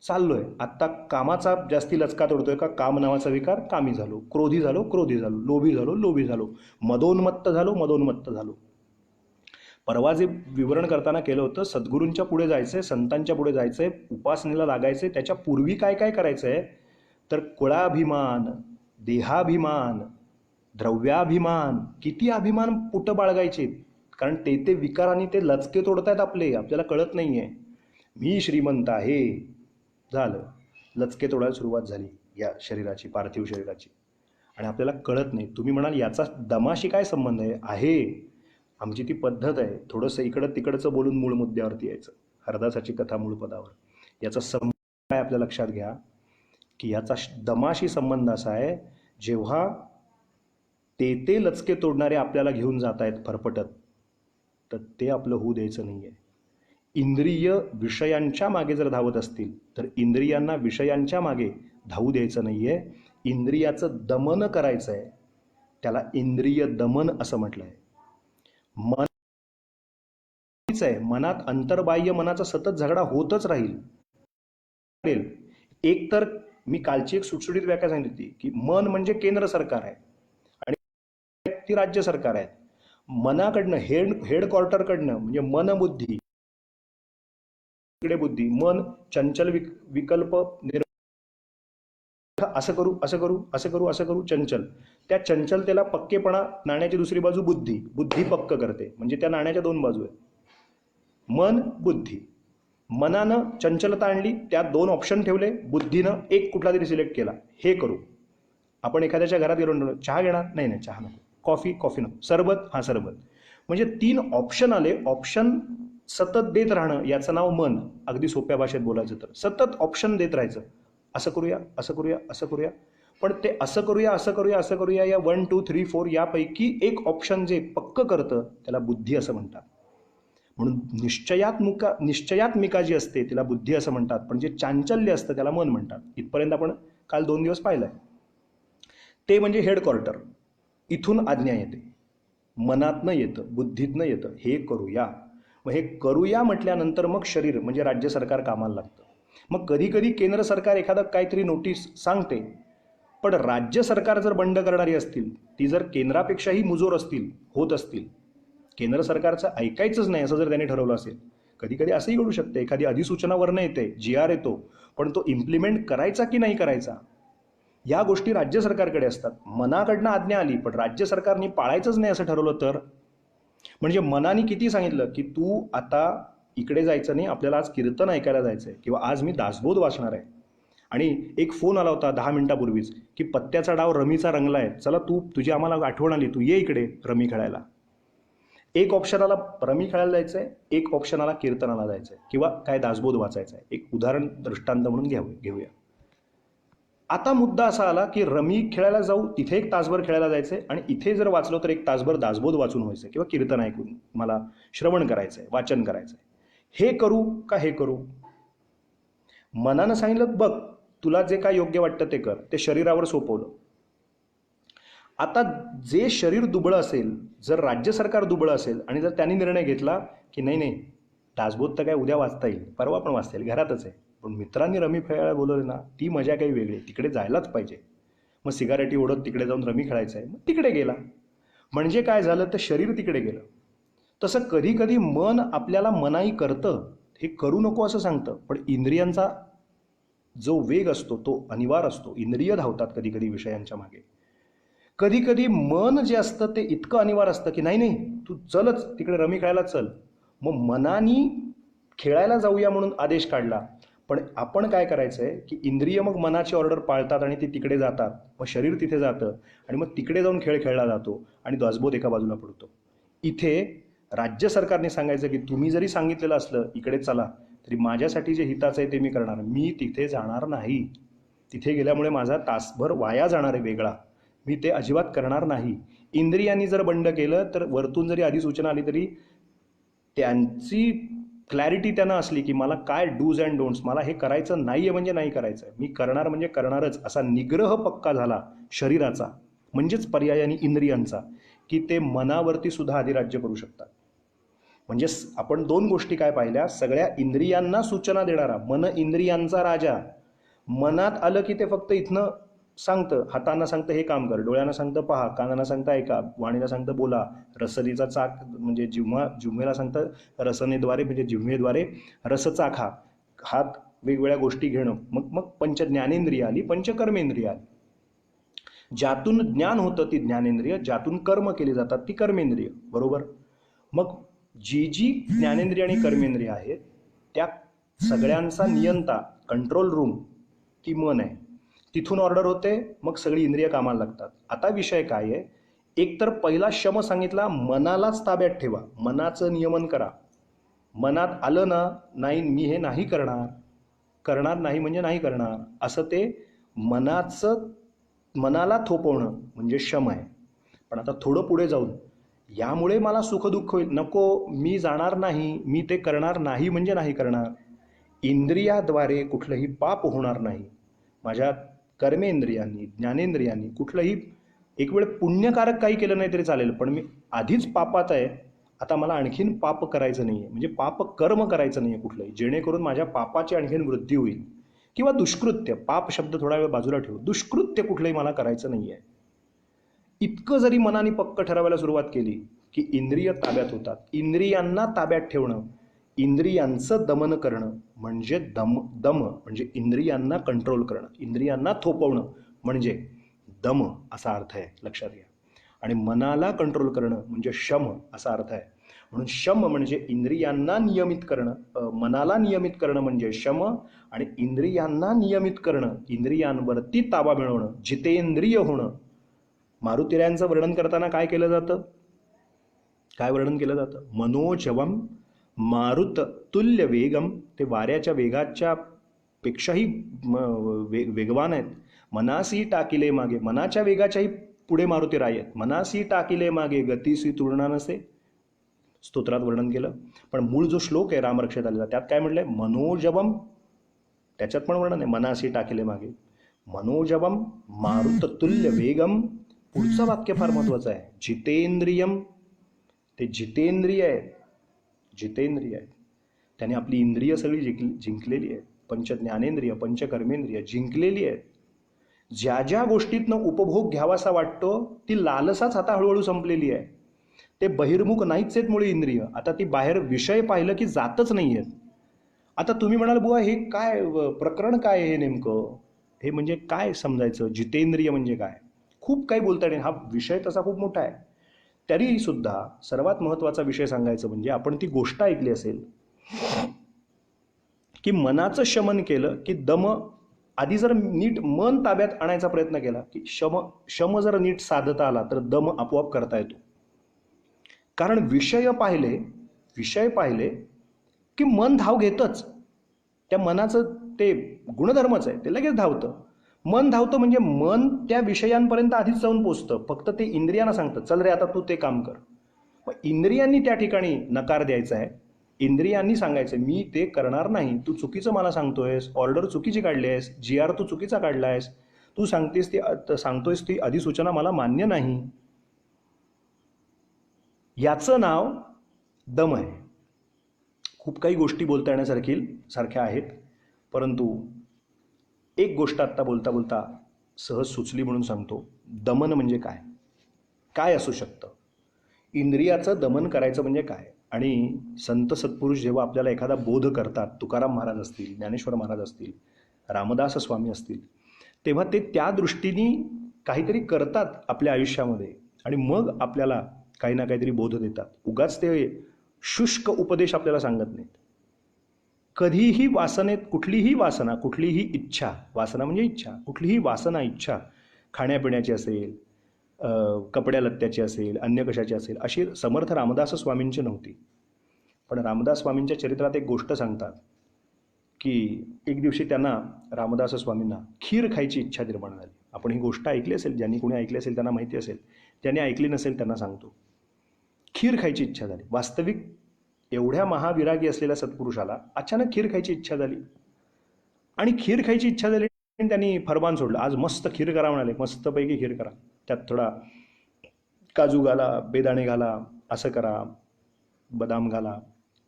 चाललोय आत्ता कामाचा जास्ती लचका तोडतोय का? काम नावाचा विकार, कामी झालो, क्रोधी झालो, लोभी झालो, मदोन्मत्त झालो. परवा जे विवरण करताना केलं होतं, सद्गुरूंच्या पुढे जायचंय, संतांच्या पुढे जायचंय, उपासनेला लागायचंय. त्याच्या पूर्वी काय काय करायचंय? तर कुळाभिमान, देहाभिमान, द्रव्याभिमान, किती अभिमान पुटं बाळगायचे. कारण ते ते विकारांनी ते लचके तोडतायत आपल्याला कळत नाहीये. मी श्रीमंत आहे, झालं, लचके तोडायला सुरुवात झाली या शरीराची, पार्थिव शरीराची, आणि आपल्याला कळत नाही. तुम्ही म्हणाल याचा दमाशी काय संबंध आहे? आमची ती पद्धत आहे, थोडंसं इकडं तिकडचं बोलून मूळ मुद्द्यावरती यायचं. हरदासाची कथा मूळ पदावर. याचा संबंध काय आपल्या लक्षात घ्या, की याचा दमाशी संबंध असा आहे, जेव्हा ते लचके तोडणारे आपल्याला घेऊन जात आहेत फरफटत, तर ते आपलं होऊ द्यायचं नाही आहे. इंद्रिय विषयांच्या मागे जर धावत असतील तर इंद्रियांना विषयांच्या मागे धावू द्यायचं नाही आहे. इंद्रियाचं दमन करायचं आहे. त्याला इंद्रिय दमन असं म्हटलं आहे. मन आहे, मनात अंतर्बाह्य मनाचा सतत झगडा होतच राहील. एक तर मी कालची एक सुटसुटीत व्याख्या सांगितली होती की मन म्हणजे केंद्र सरकार आहे आणि ती राज्य सरकार आहे. मनाकडनं हेडक्वार्टरकडनं म्हणजे मन बुद्धी, इकडे बुद्धी, मन चंचल विकल्प असं करू असं करू असं करू असं करू, चंचल. त्या चंचलतेला पक्केपणा, नाण्याची दुसरी बाजू बुद्धी, बुद्धी पक्क करते. म्हणजे त्या नाण्याच्या दोन बाजू आहेत, मन बुद्धी. मनानं चंचलता आणली, त्यात दोन ऑप्शन ठेवले, बुद्धीनं एक कुठला तरी सिलेक्ट केला, हे करू. आपण एखाद्याच्या घरात गेलो, चहा घेणार, नाही नाही चहा नको, कॉफी नको, सरबत, हा सरबत. म्हणजे तीन ऑप्शन आले. ऑप्शन सतत देत राहणं याचं नाव मन. अगदी सोप्या भाषेत बोलायचं तर सतत ऑप्शन देत राहायचं, असं करूया असं करूया असं करूया. पण ते असं करूया असं करूया असं करूया या 1 2 3 4 यापैकी एक ऑप्शन जे पक्क करतं त्याला बुद्धी असं म्हणतात. म्हणून निश्चयात्मिका जी असते तिला बुद्धी असं म्हणतात, पण जे चांचल्य असतं त्याला मन म्हणतात. इथपर्यंत आपण काल 2 दिवस पाहिलंय. ते म्हणजे हेडक्वार्टर. इथून आज्ञा येते, मनातनं येतं, बुद्धीतनं येतं, हे करूया. मग हे करूया म्हटल्यानंतर मग शरीर म्हणजे राज्य सरकार कामाला लागतं. मग कधी कधी केंद्र सरकार एखादं काहीतरी नोटीस सांगते, पण राज्य सरकार जर बंड करणारी असतील, ती जर केंद्रापेक्षाही मुजोर होत असतील, केंद्र सरकारचं ऐकायचंच नाही असं जर त्यांनी ठरवलं असेल, कधी कधी असंही घडू शकते, एखादी अधिसूचना वरनं येते, GR येतो, पण तो इम्प्लिमेंट करायचा की नाही करायचा या गोष्टी राज्य सरकारकडे असतात. मनाकडनं आज्ञा आली पण राज्य सरकारने पाळायचंच नाही असं ठरवलं तर, म्हणजे मनाने किती सांगितलं की तू आता इकडे जायचं नाही, आपल्याला आज कीर्तन ऐकायला जायचं आहे, किंवा आज मी दासबोध वाचणार आहे, आणि एक फोन आला होता 10 मिनिटापूर्वीच की पत्त्याचा डाव रमीचा रंगला आहे, चला तुझी आम्हाला आठवण आली, तू ये इकडे रमी खेळायला. एक ऑप्शनाला रमी खेळायला जायचं आहे, एक ऑप्शनाला कीर्तनाला जायचं आहे, किंवा काय दासबोध वाचायचा आहे. एक उदाहरण दृष्टांत म्हणून घेऊया. आता मुद्दा असा आला की रमी खेळायला जाऊ, तिथे 1 तासभर खेळायला जायचंय, आणि इथे जर वाचलो तर 1 तासभर दासबोध वाचून व्हायचं, किंवा कीर्तन ऐकून मला श्रवण करायचंय, वाचन करायचंय. हे करू का हे करू? मनानं सांगितलं बघ तुला जे काय योग्य वाटतं ते कर, ते शरीरावर सोपवलं. आता जे शरीर दुबळं असेल, जर राज्य सरकार दुबळं असेल आणि जर त्यांनी निर्णय घेतला की नाही नाही दासबोध तर काय उद्या वाचता येईल, परवा पण वाचता येईल, घरातच आहे, पण मित्रांनी रमी खेळायला बोलवले ना, ती मजा काही वेगळी, तिकडे जायलाच पाहिजे. मग सिगारेटी ओढत तिकडे जाऊन रमी खेळायचं आहे, मग तिकडे गेला. म्हणजे काय झालं, तर शरीर तिकडे गेलं. तसं कधी कधी मन आपल्याला मनाई करतं, हे करू नको असं सांगतं, पण इंद्रियांचा जो वेग असतो तो अनिवार्य असतो. इंद्रिय धावतात कधी कधी विषयांच्या मागे. कधी कधी मन जे असतं ते इतकं अनिवार्य असतं की नाही नाही तू चलच तिकडे रमी खेळायला चल. मग मनानी खेळायला जाऊया म्हणून आदेश काढला, पण आपण काय करायचंय की इंद्रिय मग मनाची ऑर्डर पाळतात आणि ती तिकडे जातात, मग शरीर तिथे जातं आणि मग तिकडे जाऊन खेळ खेळला जातो आणि दासबोध एका बाजूला पडतो. इथे राज्य सरकारने सांगायचं की तुम्ही जरी सांगितलेलं असलं इकडे चला, तरी माझ्यासाठी जे हिताचं आहे ते मी करणार, मी तिथे जाणार नाही. तिथे गेल्यामुळे माझा तासभर वाया जाणार आहे वेगळा, मी ते अजिबात करणार नाही. इंद्रियांनी जर बंड केलं तर वरतून जरी अधिसूचना आली तरी त्यांची क्लॅरिटी त्यांना असली की मला काय डूज अँड डोंट्स, मला हे करायचं नाहीये म्हणजे नाही करायचं, मी करणार म्हणजे करणारच, असा निग्रह पक्का झाला शरीराचा म्हणजेच पर्यायाने इंद्रियांचा, की ते मनावरती सुद्धा अधिराज्य करू शकतात. म्हणजे आपण 2 गोष्टी काय पाहिल्या, सगळ्या इंद्रियांना सूचना देणारा मन इंद्रियांचा राजा. मनात आलं की ते फक्त इथनं सांगतं, हातांना सांगतं हे काम कर, डोळ्यांना सांगतं पहा, कानांना सांगतं ऐका, वाणीला सांगतं बोला, रसनेचा चाक म्हणजे जिव्हेला सांगतं रसनेद्वारे म्हणजे जिव्हेद्वारे रस चाखा, हात वेगवेगळ्या गोष्टी घेणं. मग पंच ज्ञानेंद्रिय आली, पंचकर्मेंद्रिय आली. ज्यातून ज्ञान होतं ती ज्ञानेंद्रिय, ज्यातून कर्म केली जातात ती कर्मेंद्रिय. बरोबर. मग जी जी ज्ञानेंद्रिय आणि कर्मेंद्रिय आहेत त्या सगळ्यांचा नियंता, कंट्रोल रूम, ती मन आहे. तिथून ऑर्डर होते, मग सगळी इंद्रिय कामाला लागतात. आता विषय काय आहे, एक तर पहिला शम सांगितला, मनालाच ताब्यात ठेवा, मनाचं नियमन करा. मनात आलं ना, नाही मी हे नाही करणार, करणार नाही म्हणजे नाही करणार, असं ते मनाचं, मनाला थोपवणं म्हणजे शम आहे. पण आता थोडं पुढे जाऊन, यामुळे मला सुखदुःख होईल, नको, मी जाणार नाही, मी ते करणार नाही म्हणजे नाही करणार. इंद्रियाद्वारे कुठलंही पाप होणार नाही. माझ्या कर्मेंद्रियांनी, ज्ञानेंद्रियांनी कुठलंही, एक वेळ पुण्यकारक काही केलं नाही तरी चालेल, पण मी आधीच पापात आहे, आता मला आणखीन पाप करायचं नाही आहे, म्हणजे पाप कर्म करायचं नाही आहे कुठलंही, जेणेकरून माझ्या पापाची आणखीन वृद्धी होईल. किंवा दुष्कृत्य, पाप शब्द थोडा वेळ बाजूला ठेवू, दुष्कृत्य कुठलंही मला करायचं नाही आहे. इतकं जरी मनाने पक्क ठरवायला सुरुवात केली की इंद्रिय ताब्यात होतात. इंद्रियांना ताब्यात ठेवणं, इंद्रियांचं दमन करणं म्हणजे दम म्हणजे इंद्रियांना कंट्रोल करणं, इंद्रियांना थोपवणं म्हणजे दम असा अर्थ आहे, लक्षात घ्या. आणि मनाला कंट्रोल करणं म्हणजे शम असा अर्थ आहे. म्हणून शम म्हणजे इंद्रियांना नियमित करणं, मनाला नियमित करणं म्हणजे शम, आणि इंद्रियांना नियमित करणं, इंद्रियांवरती ताबा मिळवणं, जितेंद्रिय होणं. मारुतिरायांचं वर्णन करताना काय केलं जातं, काय वर्णन केलं जातं, मनोजवम मारुत तुल्य वेगम, ते वाऱ्याच्या वेगाच्या पेक्षाही वेगवान आहेत. मनासी टाकिले मागे, मनाच्या वेगाच्याही पुढे मारुतीराय आहेत. मनासी टाकिले मागे गतीसी तुलना नसे, स्तोत्रात वर्णन केलं. पण मूळ जो श्लोक आहे रामरक्षेत आलेला त्यात काय म्हटलंय, मनोजवम, त्याच्यात पण वर्णन आहे मनासी टाकिले मागे. मनोजवम मारुत तुल्य वेगम, पुढचं वाक्य फार महत्वाचं आहे, जितेंद्रियम, ते जितेंद्रिय आहेत, जितेंद्रिय आहेत. त्याने आपली इंद्रिय सगळी जिंकलेली आहेत, पंचज्ञानेंद्रिय पंचकर्मेंद्रिय जिंकलेली आहेत. ज्या ज्या गोष्टीतनं उपभोग घ्यावासा वाटतो ती लालसाच आता हळूहळू संपलेली आहे. ते बहिर्मुख नाहीच आहेत मुळे इंद्रिय, आता ती बाहेर विषय पाहिलं की जातच नाही आहेत. आता तुम्ही म्हणाल बुवा हे काय प्रकरण काय हे नेमकं, हे म्हणजे काय समजायचं, जितेंद्रिय म्हणजे काय, खूप काही बोलता येईल, हा विषय तसा खूप मोठा आहे. तरी सुद्धा सर्वात महत्त्वाचा विषय सांगायचं म्हणजे, आपण ती गोष्ट ऐकली असेल की मनाचं शमन केलं की दम, आधी जर नीट मन ताब्यात आणायचा प्रयत्न केला की शम जर नीट साधता आला तर दम आपोआप करता येतो. कारण विषय पाहिले की मन धाव घेतच, त्या मनाचं ते गुणधर्मच आहे, ते लगेच धावतं. मन धावतं म्हणजे मन त्या विषयांपर्यंत आधीच जाऊन पोचतं, फक्त ते इंद्रियांना सांगतं चल रे आता तू ते काम कर. मग इंद्रियांनी त्या ठिकाणी नकार द्यायचा आहे, इंद्रियांनी सांगायचं मी ते करणार नाही, तू चुकीचं मला सांगतोयस, ऑर्डर चुकीची काढली आहेस, जी आर तू चुकीचा काढला आहेस, तू सांगतोयस ती अधिसूचना मला मान्य नाही. याचं नाव दम आहे. खूप काही गोष्टी बोलता येण्यासारख्या आहेत, परंतु एक गोष्ट आत्ता बोलता बोलता सहज सुचली म्हणून सांगतो. दमन म्हणजे काय, काय असू शकतं, इंद्रियाचं दमन करायचं म्हणजे काय. आणि संत सत्पुरुष जेव्हा आपल्याला एखादा बोध करतात, तुकाराम महाराज असतील, ज्ञानेश्वर महाराज असतील, रामदास स्वामी असतील, तेव्हा ते त्या दृष्टीने काहीतरी करतात आपल्या आयुष्यामध्ये आणि मग आपल्याला काही ना काहीतरी बोध देतात. उगाच ते शुष्क उपदेश आपल्याला सांगत नाहीत. कधीही वासनेत कुठलीही वासना, कुठलीही इच्छा, वासना म्हणजे इच्छा, कुठलीही वासना इच्छा खाण्यापिण्याची असेल, कपड्या लत्त्याची असेल, अन्य कशाची असेल, अशी समर्थ रामदास स्वामींची नव्हती. पण रामदास स्वामींच्या चरित्रात एक गोष्ट सांगतात की एक दिवशी त्यांना, रामदास स्वामींना खीर खायची इच्छा निर्माण झाली. आपण ही गोष्ट ऐकली असेल, ज्यांनी कोणी ऐकली असेल त्यांना माहिती असेल, ज्यांनी ऐकली नसेल त्यांना सांगतो. खीर खायची इच्छा झाली. वास्तविक एवढ्या महाविरागी असलेल्या सत्पुरुषाला अचानक खीर खायची इच्छा झाली, आणि खीर खायची इच्छा झाली आणि त्यांनी फरमान सोडलं, आज मस्त खीर करा म्हणाले, मस्तपैकी खीर करा, त्यात थोडा काजू घाला, बेदाणे घाला, असं करा, बदाम घाला,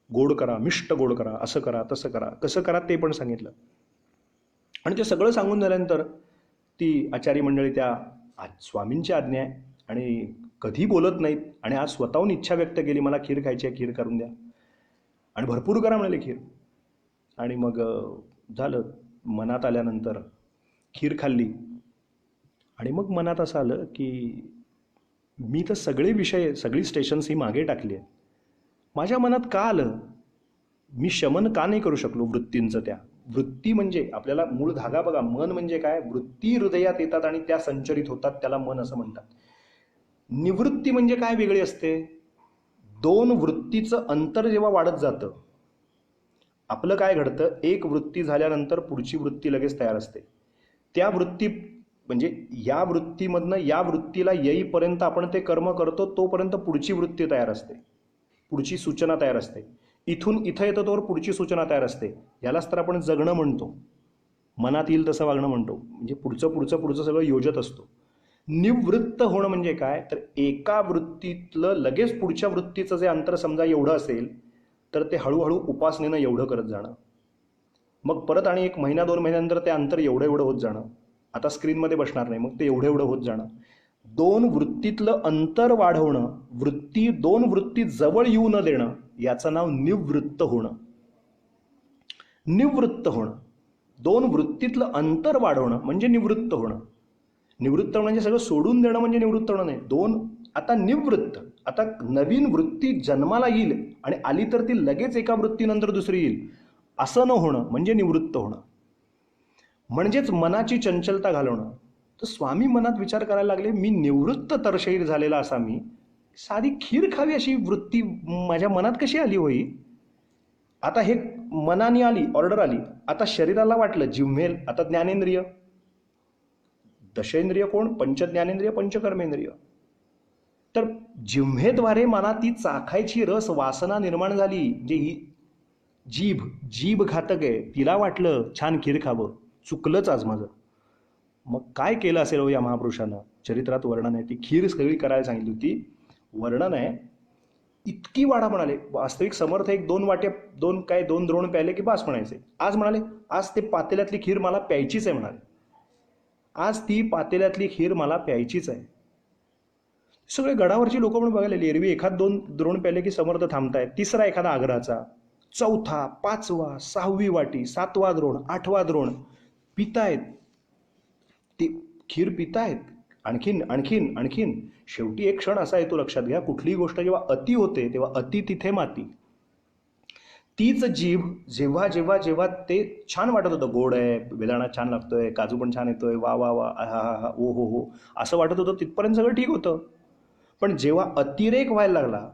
गोड करा, मिष्ट गोड करा, असं करा, तसं करा, कसं करा ते पण सांगितलं. आणि ते सगळं सांगून झाल्यानंतर ती आचारी मंडळी, त्या स्वामींची आज्ञा आहे आणि कधी बोलत नाहीत, आणि आज स्वतःहून इच्छा व्यक्त केली मला खीर खायची आहे, खीर करून द्या, आणि भरपूर करा म्हणाले खीर. आणि मग झालं, मनात आल्यानंतर खीर खाल्ली आणि मग मनात असं आलं की मी तर सगळे विषय सगळी स्टेशन्स ही मागे टाकली आहेत. माझ्या मनात का आलं? मी शमन का नाही करू शकलो वृत्तींचं त्या? वृत्ती म्हणजे आपल्याला मूळ धागा बघा, मन म्हणजे काय? वृत्ती हृदयात येतात आणि त्या संचरित होतात, त्याला मन असं म्हणतात. निवृत्ती म्हणजे काय वेगळी असते? दोन वृत्तीचं अंतर जेव्हा वाढत जातं, आपलं काय घडतं? एक वृत्ती झाल्यानंतर पुढची वृत्ती लगेच तयार असते. त्या वृत्ती म्हणजे या वृत्तीमधनं या वृत्तीला येईपर्यंत आपण ते कर्म करतो, तोपर्यंत पुढची वृत्ती तयार असते, पुढची सूचना तयार असते. इथून इथं येतं तोवर पुढची सूचना तयार असते. यालाच तर आपण जगणं म्हणतो, मनात येईल तसं वागणं म्हणतो. म्हणजे पुढचं पुढचं पुढचं सगळं योजत असतो. निवृत्त होणं म्हणजे काय? तर एका वृत्तीतलं लगेच पुढच्या वृत्तीचं जे अंतर समजा एवढं असेल, तर ते हळूहळू उपासनेनं एवढं करत जाणं. मग परत आणि 1 महिना 2 महिन्यानंतर ते अंतर एवढं एवढं होत जाणं. आता स्क्रीनमध्ये बसणार नाही, मग ते एवढं एवढं होत जाणं. दोन वृत्तीतलं अंतर वाढवणं, दोन वृत्ती जवळ येऊ न देणं, याचं नाव निवृत्त होणं. निवृत्त होणं, दोन वृत्तीतलं अंतर वाढवणं म्हणजे निवृत्त होणं. निवृत्त म्हणजे सगळं सोडून देणं म्हणजे निवृत्त होणं नाही. आता निवृत्त, आता नवीन वृत्ती जन्माला येईल आणि आली तर ती लगेच एका वृत्तीनंतर दुसरी येईल असं न होणं म्हणजे निवृत्त होणं. म्हणजेच मनाची चंचलता घालवणं. तर स्वामी मनात विचार करायला लागले, मी निवृत्त तरशैर झालेला असा मी साधी खीर खावी अशी वृत्ती माझ्या मनात कशी आली होई? आता हे मनाने आली, ऑर्डर आली. आता शरीराला वाटलं जिव्हेल, आता ज्ञानेंद्रिय, दशेंद्रिय कोण? पंचज्ञानेंद्रिय, पंचकर्मेंद्रिय. तर जिव्हेद्वारे मनात ती चाखायची रस वासना निर्माण झाली. जे ही जीभ घातक आहे, तिला वाटलं छान खीर खावं, चुकलंच आज माझं. मग काय केलं असेल हो या महापुरुषानं? चरित्रात वर्णन आहे. ती खीर सगळी करायला सांगितली होती, वर्णन आहे. इतकी वाढा म्हणाले. वास्तविक समर्थ एक 2 द्रोण प्यायले की बास म्हणायचे. आज म्हणाले, आज ते पातेल्यातली खीर मला प्यायचीच आहे म्हणाले. आज ती पातेल्यातली खीर मला प्यायचीच आहे. सगळे गडावरची लोक पण बघायला, एरवी 1-2 द्रोण प्यायले की समर्थ थांबतायत. तिसरा एखादा आग्रहाचा, चौथा, 5वा, 6वी वाटी, 7वा द्रोण, 8वा द्रोण पितायत. ती खीर पितायत, आणखीन आणखीन आणखीन. शेवटी एक क्षण असा येतो, लक्षात घ्या, कुठलीही गोष्ट जेव्हा अति होते तेव्हा अति तिथे माती. तीच जीभ जेव्हा जेव्हा जेव्हा ते छान वाटत होतं, गोड आहे, वेदाणा छान लागतोय, काजू पण छान येतोय, वा वा वा, हा हा हा, ओ हो हो, असं वाटत होतं, तिथपर्यंत सगळं ठीक होतं. पण जेव्हा अतिरेक व्हायला लागला,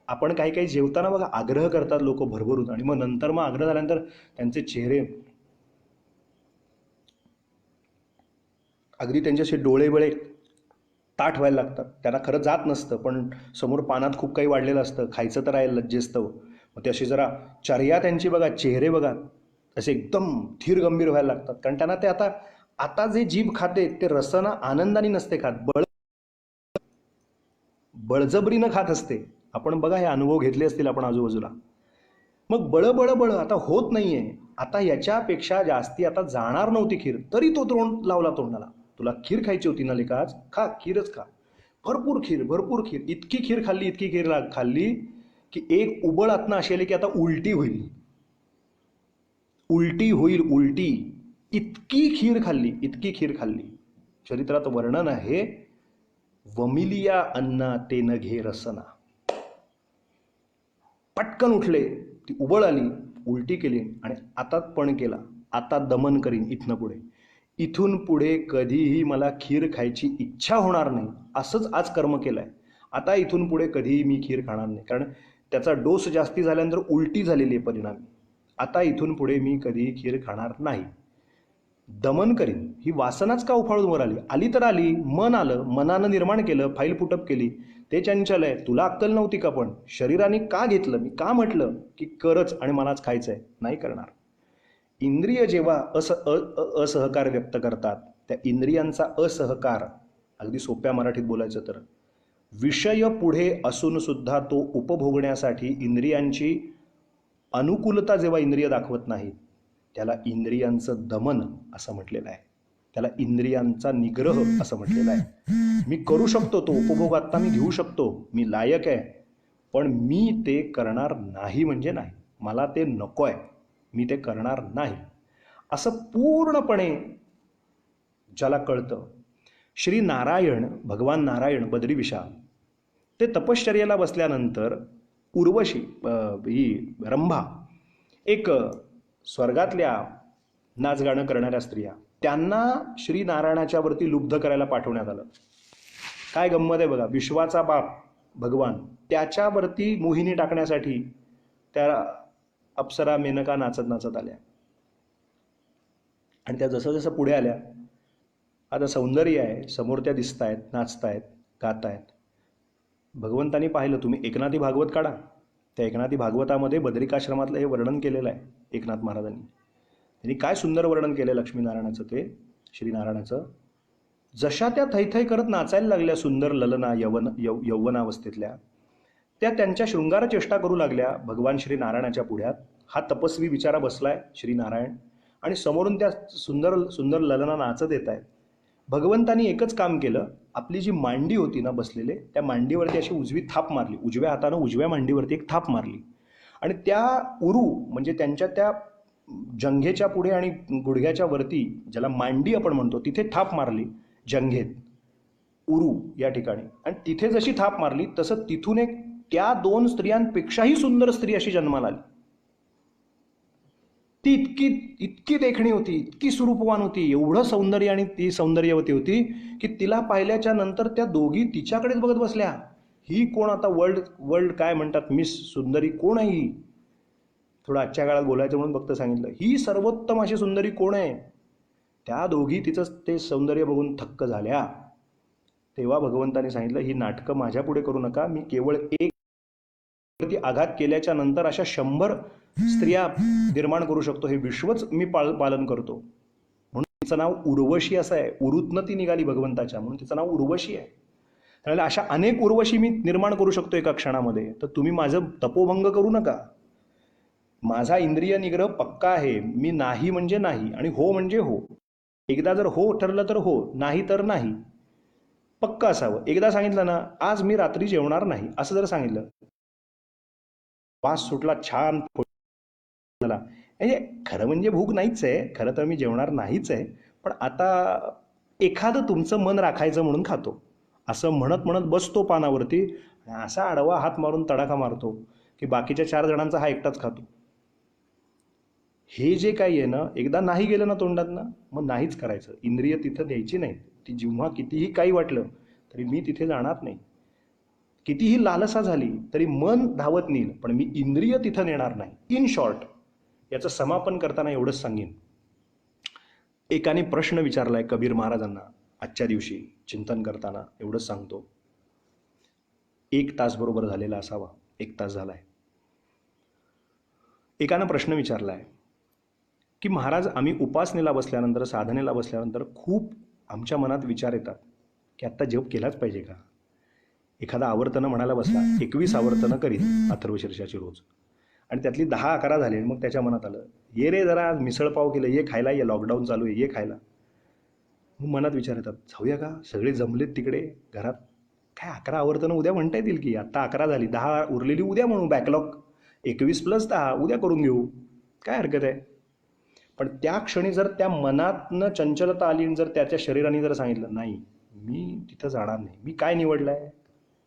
आपण काही काही जेवताना बघा आग्रह करतात लोक भरभरून, आणि मग नंतर मग आग्रह झाल्यानंतर त्यांचे चेहरे अगदी त्यांच्याशी डोळे बळे ताठ व्हायला लागतात. त्यांना खरं जात नसतं, पण समोर पानात खूप काही वाढलेलं असतं, खायचं तर आहे लज्जेस्तव. मग ते अशी जरा चर्या त्यांची बघा, चेहरे बघा, असे एकदम धीर गंभीर व्हायला लागतात. कारण त्यांना ते आता आता जे जीभ खाते ते रसना आनंदाने नसते खात, बळजबरीनं खात असते. आपण बघा हे अनुभव घेतले असतील आपण आजूबाजूला. मग बळ आता होत नाहीये. आता याच्यापेक्षा जास्ती आता जाणार नव्हती खीर, तरी तो द्रोण लावला तोंडाला. तुला खीर खायची होती ना लेका, आज खा, खीरच खा. भरपूर खीर, भरपूर खीर. इतकी खीर खाल्ली, इतकी खीर खाल्ली की एक उबळ आतनं अशी आली की आता उलटी होईल, उलटी होईल, उलटी. इतकी खीर खाल्ली, इतकी खीर खाल्ली. चरित्रात वर्णन आहे, वमिलिया अन्ना ते न घे रसना. पटकन उठले, ती उबळ आली, उलटी केली आणि आता पण केला. आता दमन करीन इथनं पुढे. इथून पुढे कधीही मला खीर खायची इच्छा होणार नाही, असंच आज कर्म केलंय. आता इथून पुढे कधीही मी खीर खाणार नाही, कारण त्याचा डोस जास्ती झाल्यानंतर उलटी झालेली आहे परिणामी. आता इथून पुढे मी कधीही खीर खाणार नाही, दमन करीन. ही वासनाच का उफाळून वर आली? आली तर आली, मन आलं, मनानं निर्माण केलं, फाईल पुटअप केली. ते चंचल आहे. तुला अक्कल नव्हती का? पण शरीराने का घेतलं? मी का म्हटलं की करच आणि मलाच खायचंय? नाही करणार. इंद्रिय जेव्हा असहकार व्यक्त करतात, त्या इंद्रियांचा असहकार, अगदी सोप्या मराठीत बोलायचं तर, विषय पुढे असून सुद्धा तो उपभोगण्यासाठी इंद्रियांची अनुकूलता जेव्हा इंद्रिय दाखवत नाही, त्याला इंद्रियांचं दमन असं म्हटलेलं आहे. त्याला इंद्रियांचा निग्रह असं म्हटलेलं आहे. मी करू शकतो, तो उपभोग आत्ता मी घेऊ शकतो, मी लायक आहे, पण मी ते करणार नाही म्हणजे नाही. मला ते नको आहे, मी ते करणार नाही, असं पूर्णपणे ज्याला कळतं, श्री नारायण, भगवान नारायण बद्री विशाल ते तपश्चर्याला बसल्यानंतर उर्वशी ही रंभा, एक स्वर्गातल्या नाचगाणं करणाऱ्या स्त्रिया, त्यांना श्री नारायणाच्या वरती लुब्ध करायला पाठवण्यात आलं. काय गंमत आहे बघा, विश्वाचा बाप भगवान त्याच्यावरती मोहिनी टाकण्यासाठी त्या अप्सरा मेनका नाचत नाचत आल्या. आणि त्या जसं जसं पुढे आल्या, आता सौंदर्य आहे, समोर त्या दिसत आहेत, नाचतायत, गात आहेत. भगवंतांनी पाहिलं, तुम्ही एकनाथी भागवत काढा, त्या एकनाथी भागवतामध्ये बद्रिकाश्रमातलं हे वर्णन केलेलं आहे एकनाथ महाराजांनी. त्यांनी काय सुंदर वर्णन केलं लक्ष्मीनारायणाचं, ते श्रीनारायणाचं. जशा त्या थैथै करत नाचायला लागल्या सुंदर ललना यौवनावस्थेतल्या, त्या त्यांच्या शृंगार चेष्टा करू लागल्या भगवान श्रीनारायणाच्या पुढ्यात. हा तपस्वी बिचारा बसलाय श्रीनारायण, आणि समोरून त्या सुंदर सुंदर ललना नाचत येत आहेत. भगवंतांनी एकच काम केलं, आपली जी मांडी होती ना बसलेले, त्या मांडीवरती अशी उजवी थाप मारली, उजव्या हातानं उजव्या मांडीवरती एक थाप मारली. आणि त्या उरू म्हणजे त्यांच्या त्या जंघेच्या पुढे आणि गुडघ्याच्या वरती, ज्याला मांडी आपण म्हणतो, तिथे थाप मारली जंघेत, उरू या ठिकाणी. आणि तिथे जशी थाप मारली तसं तिथून एक त्या दोन स्त्रियांपेक्षाही सुंदर स्त्री अशी जन्माला आली. ती इतकी इतकी देखणी होती, इतकी स्वरूपवान होती, एवढं सौंदर्य आणि ती सौंदर्यवती होती की तिला पाहिल्याच्या नंतर त्या दोघी तिच्याकडेच बघत बसल्या. ही कोण आता वर्ल्ड काय म्हणतात, मिस सुंदरी कोण आहे ही? थोडं आजच्या काळात बोलायचं म्हणून फक्त सांगितलं, ही सर्वोत्तम अशी सुंदरी कोण आहे? त्या दोघी तिचं ते सौंदर्य बघून थक्क झाल्या. तेव्हा भगवंतांनी सांगितलं, ही नाटकं माझ्या पुढे करू नका, मी केवळ एक आघात केल्याच्या नंतर अशा 100 स्त्रिया निर्माण करू शकतो, हे विश्वच मी पालन करतो. म्हणून तिचं नाव उर्वशी असं आहे. उरूतनं ती निघाली भगवंताच्या, म्हणून तिचं नाव उर्वशी आहे. त्यामुळे अशा अनेक उर्वशी मी निर्माण करू शकतो एका क्षणामध्ये. तर तुम्ही माझं तपोभंग करू नका. माझा इंद्रिय निग्रह पक्का आहे. मी नाही म्हणजे नाही आणि हो म्हणजे हो. एकदा जर हो ठरलं तर हो, नाही तर नाही, पक्का असावं. एकदा सांगितलं ना, आज मी रात्री जेवणार नाही, असं जर सांगितलं, वास सुटला, छान झाला, म्हणजे खरं म्हणजे भूक नाहीच आहे, खरं तर मी जेवणार नाहीच आहे, पण आता एखादं तुमचं मन राखायचं म्हणून खातो, असं म्हणत म्हणत बसतो पानावरती, असा आडवा हात मारून तडाखा मारतो की बाकीच्या 4 जणांचा हा एकटाच खातो. हे जे काही आहे ना, एकदा नाही गेलं ना तोंडातनं, मग नाहीच करायचं. इंद्रिय तिथं द्यायची नाही. ती जेव्हा कितीही काही वाटलं तरी मी तिथे जाणार नाही. कितीही लालसा झाली तरी मन धावत नेईल, पण मी इंद्रिय तिथं नेणार नाही. इन शॉर्ट, याचं समापन करताना एवढंच सांगेन. एकाने प्रश्न विचारलाय कबीर महाराजांना आजच्या दिवशी चिंतन करताना, एवढंच सांगतो. 1 तास बरोबर झालेला असावा, 1 तास झालाय. एकानं प्रश्न विचारलाय की महाराज, आम्ही उपासनेला बसल्यानंतर, साधनेला बसल्यानंतर खूप आमच्या मनात विचार येतात की आत्ता जप केलाच पाहिजे का? एखादा आवर्तनं म्हणायला बसला, 21 आवर्तनं करीत अथर्वशीर्षाची रोज, आणि त्यातली 10-11 झाले. मग त्याच्या मनात आलं, ये रे जरा आज मिसळपाव केलं, ये खायला, ये लॉकडाऊन चालू आहे, ये खायला. मग मनात विचार येतात, जाऊया का? सगळे जमलेत तिकडे घरात, काय 11 आवर्तनं उद्या म्हणता येतील की? आत्ता 11 झाली, 10 उरलेली उद्या म्हणू, बॅकलॉग 21 + 10 उद्या करून घेऊ, काय हरकत आहे? पण त्या क्षणी जर त्या मनातनं चंचलता आली आणि जर त्याच्या शरीराने जर सांगितलं, नाही मी तिथं जाणार नाही, मी काय निवडलं आहे,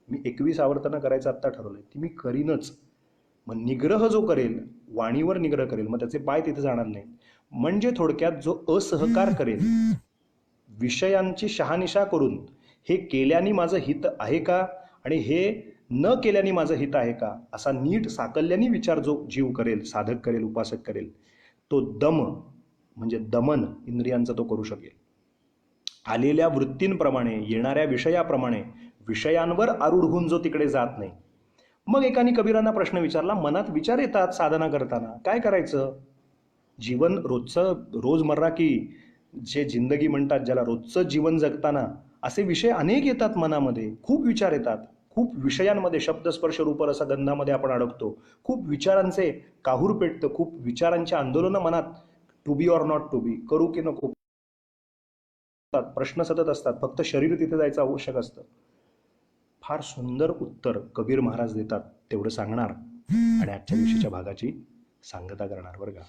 मी 21 आवर्तनं करायचं आत्ता ठरवलं आहे, ती मी करीनच. मग निग्रह जो करेल, वाणीवर निग्रह करेल, मग त्याचे पाय तिथे जाणार नाही. म्हणजे थोडक्यात जो असहकार करेल, विषयांची शहानिशा करून हे केल्याने माझं हित आहे का आणि हे न केल्याने माझं हित आहे का, असा नीट साकल्याने विचार जो जीव करेल, साधक करेल, उपासक करेल, तो दम म्हणजे दमन इंद्रियांचा तो करू शकेल. आलेल्या वृत्तींप्रमाणे, येणाऱ्या विषयाप्रमाणे, विषयांवर आरूढ होऊन जो तिकडे जात नाही. मग एकाने कबीरांना प्रश्न विचारला, मनात विचार येतात साधना करताना, काय करायचं? जीवन रोजचं, रोजमर्रा की जे जिंदगी म्हणतात, ज्याला रोजचं जीवन जगताना असे विषय अनेक येतात मनामध्ये, खूप विचार येतात, खूप विषयांमध्ये, शब्द स्पर्श रूप रस गंधामध्ये आपण अडकतो, खूप विचारांचे काहूर पेटतं, खूप विचारांची आंदोलनं मनात, to be or not to be, करू की नको, प्रश्न सतत असतात. फक्त शरीर तिथे जायचं आवश्यक असतं. फार सुंदर उत्तर कबीर महाराज देतात, तेवढं सांगणार आणि आजच्या दिवशीच्या भागाची सांगता करणार बरं का.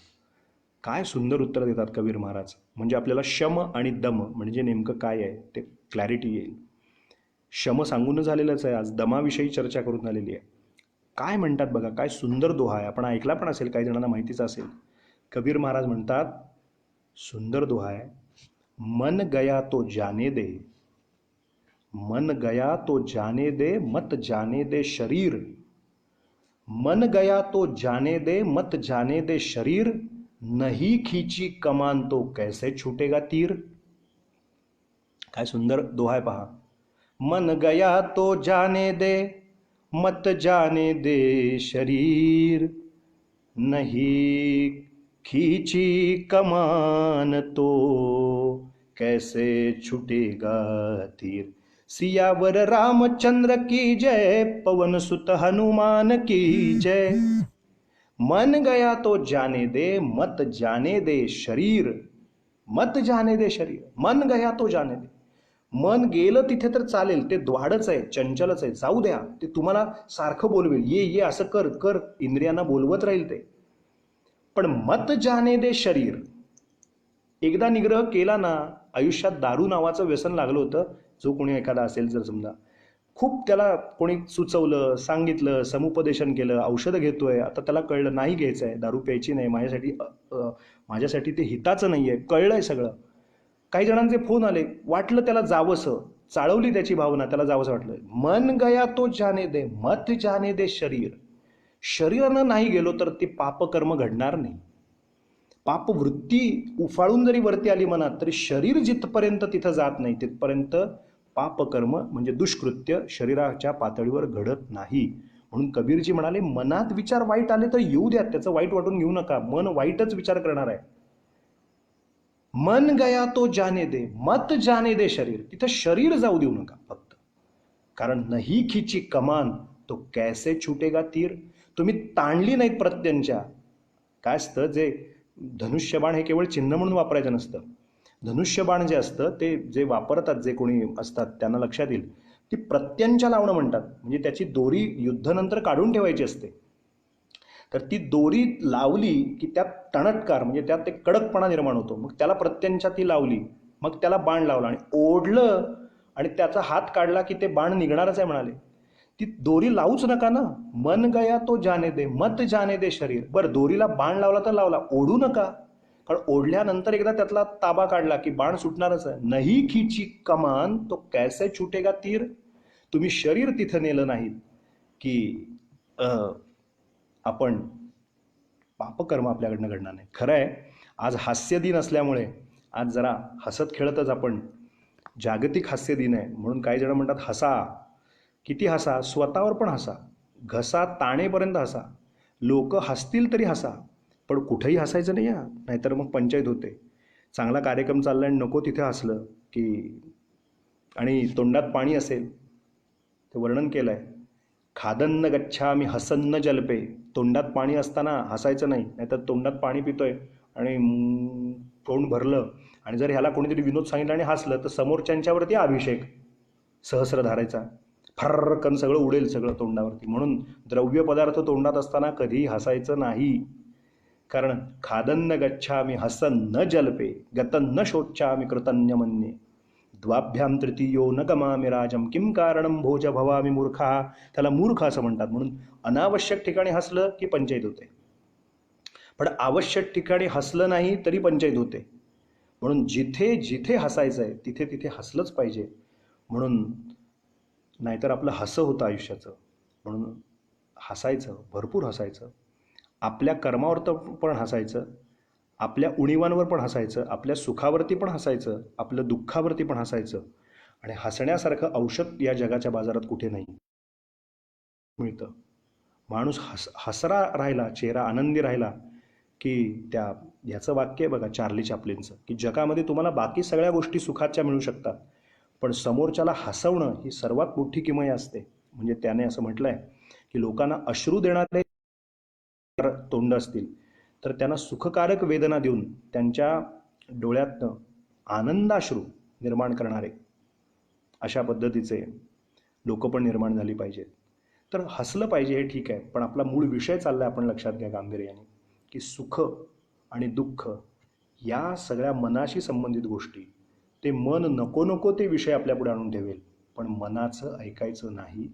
काय सुंदर उत्तर देतात कबीर महाराज. म्हणजे आपल्याला शम आणि दम म्हणजे नेमकं काय आहे ते क्लॅरिटी येईल. शम सांगून झालेलंच आहे, आज दमाविषयी चर्चा करून झालेली आहे. काय म्हणतात बघा, काय सुंदर दोहा आहे. आपण ऐकला पण असेल, काही जणांना माहितीच असेल. कबीर महाराज म्हणतात, सुंदर दोहा आहे, मन गया तो जाने दे, मन गया तो जाने दे, मत जाने दे शरीर. मन गया तो जाने दे, मत जाने दे शरीर, नहीं खींची कमान तो कैसे छूटेगा तीर. काय सुंदर दोहा आहे पहा. मन गया तो जाने दे, मत जाने दे शरीर, नहीं खींची कमान तो कैसे छूटेगा तीर. सियावर रामचंद्र की जय, पवन सुत हनुमान की जय. मन गया तो जाने दे, मत जाने दे शरीर, मत जाने दे शरीर. मन गया तो जाने दे. मन गेलं तिथे तर चालेल, ते द्वाडच आहे, चंचलच आहे, जाऊ द्या. ते तुम्हाला सारखं बोलवेल, ये असं कर कर, इंद्रियांना बोलवत राहील ते. पण मत जाने दे शरीर. एकदा निग्रह केला ना, आयुष्यात दारू नावाचं व्यसन लागलं होतं. जो कोणी एखादा असेल जर समजा, खूप त्याला कोणी सुचवलं, सांगितलं, समुपदेशन केलं, औषधं घेतोय, आता त्याला कळलं नाही घ्यायचं आहे, दारू प्यायची नाही, माझ्यासाठी ते हिताचं नाही आहे, कळलंय सगळं. काही जणांचे फोन आले, वाटलं त्याला जावंसं, चाळवली त्याची भावना, त्याला जावंसं वाटलं. मन गया तो जाने दे, मत जाने दे शरीर. शरीरानं नाही गेलो तर ते पापकर्म घडणार नाही. पापवृत्ती उफाळून जरी वरती आली मनात, तरी शरीर जिथपर्यंत तिथं जात नाही तिथपर्यंत पापकर्म म्हणजे दुष्कृत्य शरीराच्या पातळीवर घडत नाही. म्हणून कबीरजी म्हणाले, मनात विचार वाईट आले तर येऊ द्या, त्याचं वाईट वाटून घेऊ नका. मन वाईटच विचार करणार आहे. मन गया तो जाने दे, मत जाने दे शरीर. तिथं शरीर जाऊ देऊ नका फक्त. कारण नाही खिची कमान तो कैसे छूटेगा तीर. तुम्ही ताणली नाहीत प्रत्यंच्या. काय असतं, जे धनुष्यबाण हे केवळ चिन्ह म्हणून वापरायचं नसतं. धनुष्यबाण जे असतं ते जे वापरतात, जे कोणी असतात त्यांना लक्षात येईल, ती प्रत्यंच्या लावणं म्हणतात. म्हणजे त्याची दोरी युद्धनंतर काढून ठेवायची असते. तर ती दोरी लावली की त्यात टणटकार म्हणजे त्यात एक कडकपणा निर्माण होतो. मग त्याला प्रत्यंच्या ती लावली, मग त्याला बाण लावला आणि ओढलं आणि त्याचा हात काढला की ते बाण निघणारच आहे म्हणाले. ती दोरी लावूच नका ना. मन गया तो जाने दे, मत जाने दे शरीर. बरं, दोरीला बाण लावला तर लावला, ओढू नका. कारण ओढल्यानंतर एकदा त्यातला ताबा काढला की बाण सुटणारच आहे. नाही खिची कमान तो कैसे छूटेगा तीर. तुम्ही शरीर तिथं नेलं नाहीत की आपण पापकर्म आपल्याकडनं घडणार नाही. खरं आहे, आज हास्य दिन असल्यामुळे आज जरा हसत खेळतच आपण, जागतिक हास्य दिन आहे म्हणून काही जण म्हणतात हसा. किती हसा, स्वतःवर पण हसा, घसा ताणेपर्यंत हसा, लोक हसतील तरी हसा, पण कुठेही हसायचं नाही हा, नाहीतर मग पंचायत होते. चांगला कार्यक्रम चालला आणि नको तिथे हसलं की, आणि तोंडात पाणी असेल, ते वर्णन केलं आहे, खादन्न गच्छामी हसन्न जलपे. तोंडात पाणी असताना हसायचं नाही, नाहीतर तोंडात पाणी पितोय आणि तोंड भरलं आणि जर ह्याला कोणीतरी विनोद सांगितलं आणि हसलं तर समोरच्यांच्यावरती अभिषेक सहस्रधारायचा, फर्रकन सगळं उडेल सगळं तोंडावरती. म्हणून द्रव्य पदार्थ तोंडात असताना कधीही हसायचं नाही. कारण खादन्न गच्छामी हसन न जलपे, गतन न शोच्यामी कृतन्य मन्ये, द्वाभ्याम तृतीयो न गमामि राजम, किम कारणम भोज भवामी मूर्खा. त्याला मूर्ख असं म्हणतात. म्हणून अनावश्यक ठिकाणी हसलं की पंचायत होते, पण आवश्यक ठिकाणी हसलं नाही तरी पंचायत होते. म्हणून जिथे जिथे हसायचं आहे तिथे तिथे हसलंच पाहिजे. म्हणून नाहीतर आपलं हसं होतं आयुष्याचं. म्हणून हसायचं, भरपूर हसायचं. आपल्या कर्मावर तर पण हसायचं, आपल्या उणीवांवर पण हसायचं, आपल्या सुखावरती पण हसायचं, आपल्या दुःखावरती पण हसायचं. आणि हसण्यासारखं औषध या जगाच्या बाजारात कुठे नाही मिळतं. माणूस हसरा राहिला, चेहरा आनंदी राहिला की ह्याचं वाक्य आहे बघा चार्ली चॅप्लिनचं, की जगामध्ये तुम्हाला बाकी सगळ्या गोष्टी सुखाच्या मिळू शकतात, पण समोरच्याला हसवणं ही सर्वात मोठी किमया असते. म्हणजे त्याने असं म्हटलं आहे की लोकांना अश्रू देणारे तोंड असतील तर त्यांना सुखकारक वेदना देऊन त्यांच्या डोळ्यातनं आनंदाश्रू निर्माण करणारे अशा पद्धतीचे लोक पण निर्माण झाली पाहिजेत. तर हसलं पाहिजे हे ठीक आहे, पण आपला मूळ विषय चालला आहे, आपण लक्षात घ्या गांभीर्याने, की सुख आणि दुःख या सगळ्या मनाशी संबंधित गोष्टी ते मन नको नको ते विषय आपल्यापुढे आणून ठेवेल, पण मनाचं ऐकायचं नाही,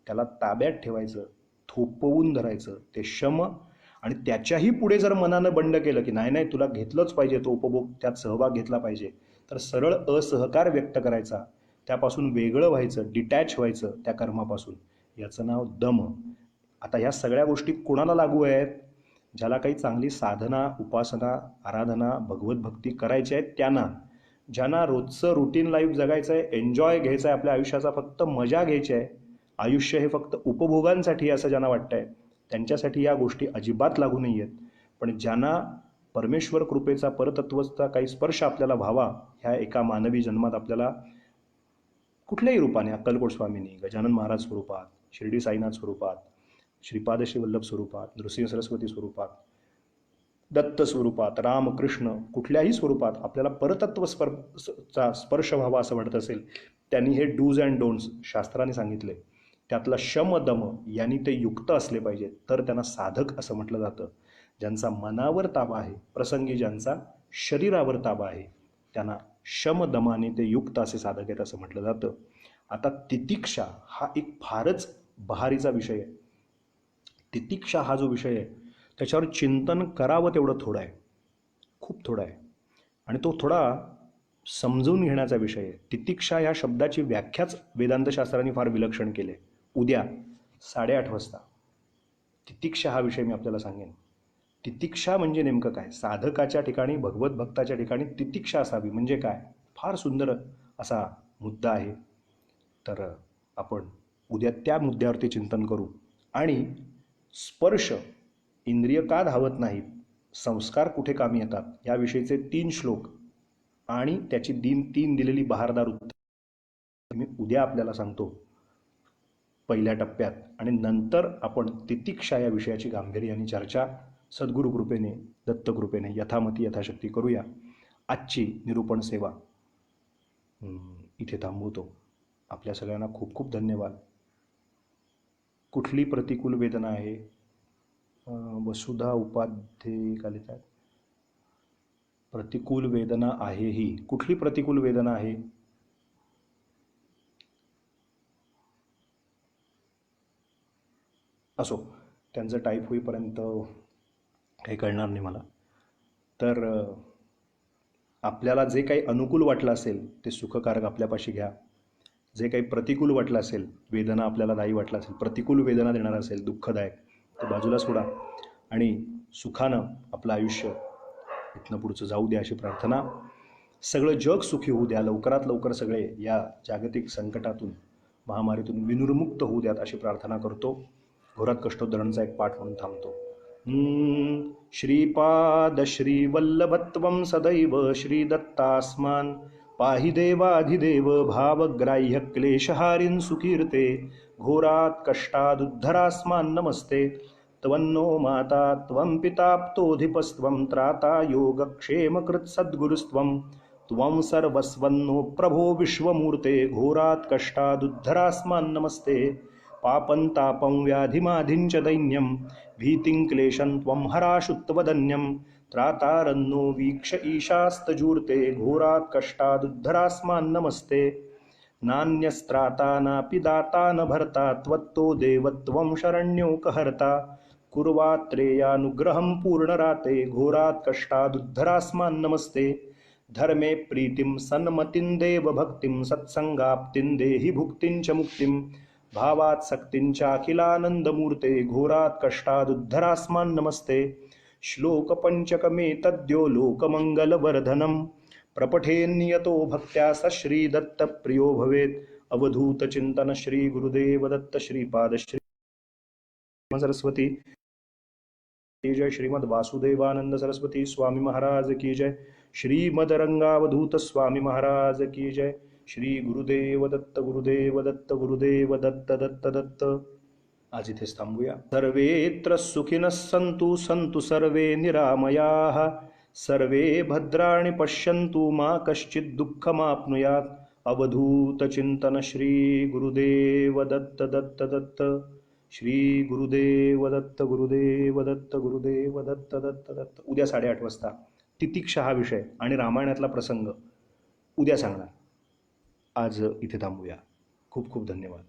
त्याला ताब्यात ठेवायचं, थोपवून धरायचं. ते शम आणि त्याच्याही पुढे जर मनानं बंड केलं की नाही नाही तुला घेतलंच पाहिजे, तो उपभोग त्यात सहभाग घेतला पाहिजे, तर सरळ असहकार व्यक्त करायचा, त्यापासून वेगळं व्हायचं, डिटॅच व्हायचं त्या कर्मापासून. याचं नाव दम. आता ह्या सगळ्या गोष्टी कोणाला लागू आहेत? ज्याला काही चांगली साधना, उपासना, आराधना, भगवत भक्ती करायची आहे त्यांना. ज्यांना रोजचं रुटीन लाईफ जगायचं आहे, एन्जॉय घ्यायचं आहे, आपल्या आयुष्याचा फक्त मजा घ्यायची आहे, आयुष्य हे फक्त उपभोगांसाठी असं ज्यांना वाटतंय, त्यांच्यासाठी या गोष्टी अजिबात लागू नाही आहेत. पण ज्यांना परमेश्वर कृपेचा, परतत्वचा काही स्पर्श आपल्याला व्हावा, ह्या एका मानवी जन्मात आपल्याला कुठल्याही रूपाने, अक्कलकोट स्वामींनी, गजानन महाराज स्वरूपात, शिर्डी साईनाथ स्वरूपात, श्रीपाद श्री वल्लभ स्वरूपात, नृसिंह सरस्वती स्वरूपात, दत्त स्वरूपात, रामकृष्ण, कुठल्याही स्वरूपात आपल्याला परतत्व चा स्पर्श व्हावा असं वाटत असेल, त्यांनी हे डूज अँड डोंट्स शास्त्राने सांगितले. त्यातला शम दम यांनी ते युक्त असले पाहिजेत, तर त्यांना साधक असं म्हटलं जातं. ज्यांचा मनावर ताबा आहे, प्रसंगी ज्यांचा शरीरावर ताबा आहे, त्यांना शमदमाने ते युक्त असे साधक आहेत असं म्हटलं जातं. आता तितिक्षा हा एक फारच बहारीचा विषय आहे. तितिक्षा हा जो विषय आहे त्याच्यावर चिंतन करावं तेवढं थोडं आहे, खूप थोडं आहे, आणि तो थोडा समजून घेण्याचा विषय आहे. तितिक्षा या शब्दाची व्याख्याच वेदांतशास्त्रांनी फार विलक्षण केले. उद्या 8:30 वाजता तितिक्षा हा विषय मी आपल्याला सांगेन. तितिक्षा म्हणजे नेमकं काय? साधकाच्या ठिकाणी, भगवत भक्ताच्या ठिकाणी तितिक्षा असावी म्हणजे काय? फार सुंदर असा मुद्दा आहे. तर आपण उद्या त्या मुद्द्यावरती चिंतन करू. आणि स्पर्श, इंद्रिय का धावत नाहीत, संस्कार कुठे कामी येतात, याविषयीचे 3 श्लोक आणि त्याची 3 दिलेली बहारदार उत्तर मी उद्या आपल्याला सांगतो पहिल्या टप्प्यात. आणि नंतर आपण तितिक्षा या विषयाची गांभीर्याने चर्चा सद्गुरु कृपेने, दत्त कृपेने यथामती यथाशक्ती करूया. आजची निरूपण सेवा इथे थांबवतो. आपल्या सगळ्यांना खूप खूप धन्यवाद. कुठली प्रतिकूल वेदना आहे? वसुधा उपाध्ये का लिहितात? प्रतिकूल वेदना आहे ही. कुठली प्रतिकूल वेदना आहे? असो, त्यांचं टाईप होईपर्यंत काही कळणार नाही मला. तर आपल्याला जे काही अनुकूल वाटलं असेल ते सुखकारक आपल्यापाशी घ्या. जे काही प्रतिकूल वाटलं असेल, वेदना आपल्याला दायी वाटलं असेल, प्रतिकूल वेदना देणार असेल, दुःखदायक, ते बाजूला सोडा आणि सुखानं आपलं आयुष्य इथनं पुढचं जाऊ द्या अशी प्रार्थना. सगळं जग सुखी होऊ द्या, लवकरात लवकर सगळे या जागतिक संकटातून, महामारीतून विनुर्मुक्त होऊ द्यात अशी प्रार्थना करतो. घोरात कष्टोद्धरणचा एक पाठ म्हणून थांबतो. श्रीपाद श्रीवल्लभत्वं सदैव श्रीदत्तास्मान् पाहि देवाधिदेव भावग्राह्य क्लेशहारिन् सुकीर्ते घोरात् कष्टादुद्धरास्मान् नमस्ते. त्वन्नो माता त्वं पिताप्तोऽधिपस्त्वं त्राता योगक्षेमकृत् सद्गुरुस्त्वं त्वं सर्वस्वन्नो प्रभो विश्वमूर्ते घोरात् कष्टादुद्धरास्मान् नमस्ते. पापन्तापं व्याधिमाधिञ्च दैन्यं भीतिं क्लेशं त्वं हराशुत्वदन्यं त्रातारन्नो वीक्ष ईशास्तजूर्ते घोरात् कष्टादुद्धरास्मान् नमस्ते. नान्यस्त्राता नापि दाता न भर्ता त्वत्तो देवत्वं शरण्योकहर्ता कुर्वात्रेयानुग्रहं पूर्णराते घोरात् कष्टादुद्धरास्मान् नमस्ते. धर्मे प्रीतिं सन्मतिं देवभक्तिं सत्संगाप्तिं देहि भुक्तिं च मुक्तिं भावात् शक्तिं चाखिलानन्दमूर्ते घोरात् कष्टादुद्धरास्मान् नमस्ते. श्लोकपञ्चकमेतद्यो लोकमङ्गलवर्धनं प्रपठेन्नियतो भक्त्या स श्रीदत्तप्रियो भवेत्. अवधूतचिन्तन श्री गुरुदेव दत्त श्रीपाद श्री सरस्वती की जय. श्रीमद वासुदेवानंद सरस्वती स्वामी महाराज की जय. श्रीमद रंगावधूत स्वामी महाराज की जय. श्री गुरुदेव दत्त गुरुदेव दत्त गुरुदेव दत्त दत्त दत्त. आज इथेच थांबूया. सर्वेत्र सुखिनः सन्तु सन्तु सर्वे निरामयाः सर्वे भद्राणि पश्यन्तु मा कश्चित् दुःखमाप्नुयात्. अवधूत चिंतन श्री गुरुदेव दत्त दत्त दत्त. श्री गुरुदेव दत्त गुरुदेव दत्त गुरुदेव दत्त दत्त दत्त. उद्या 8:30 वाजता तितिक्षा हा विषय आणि रामायणातला प्रसंग उद्या सांगणार. आज इथे थांबूया. खूप खूप धन्यवाद.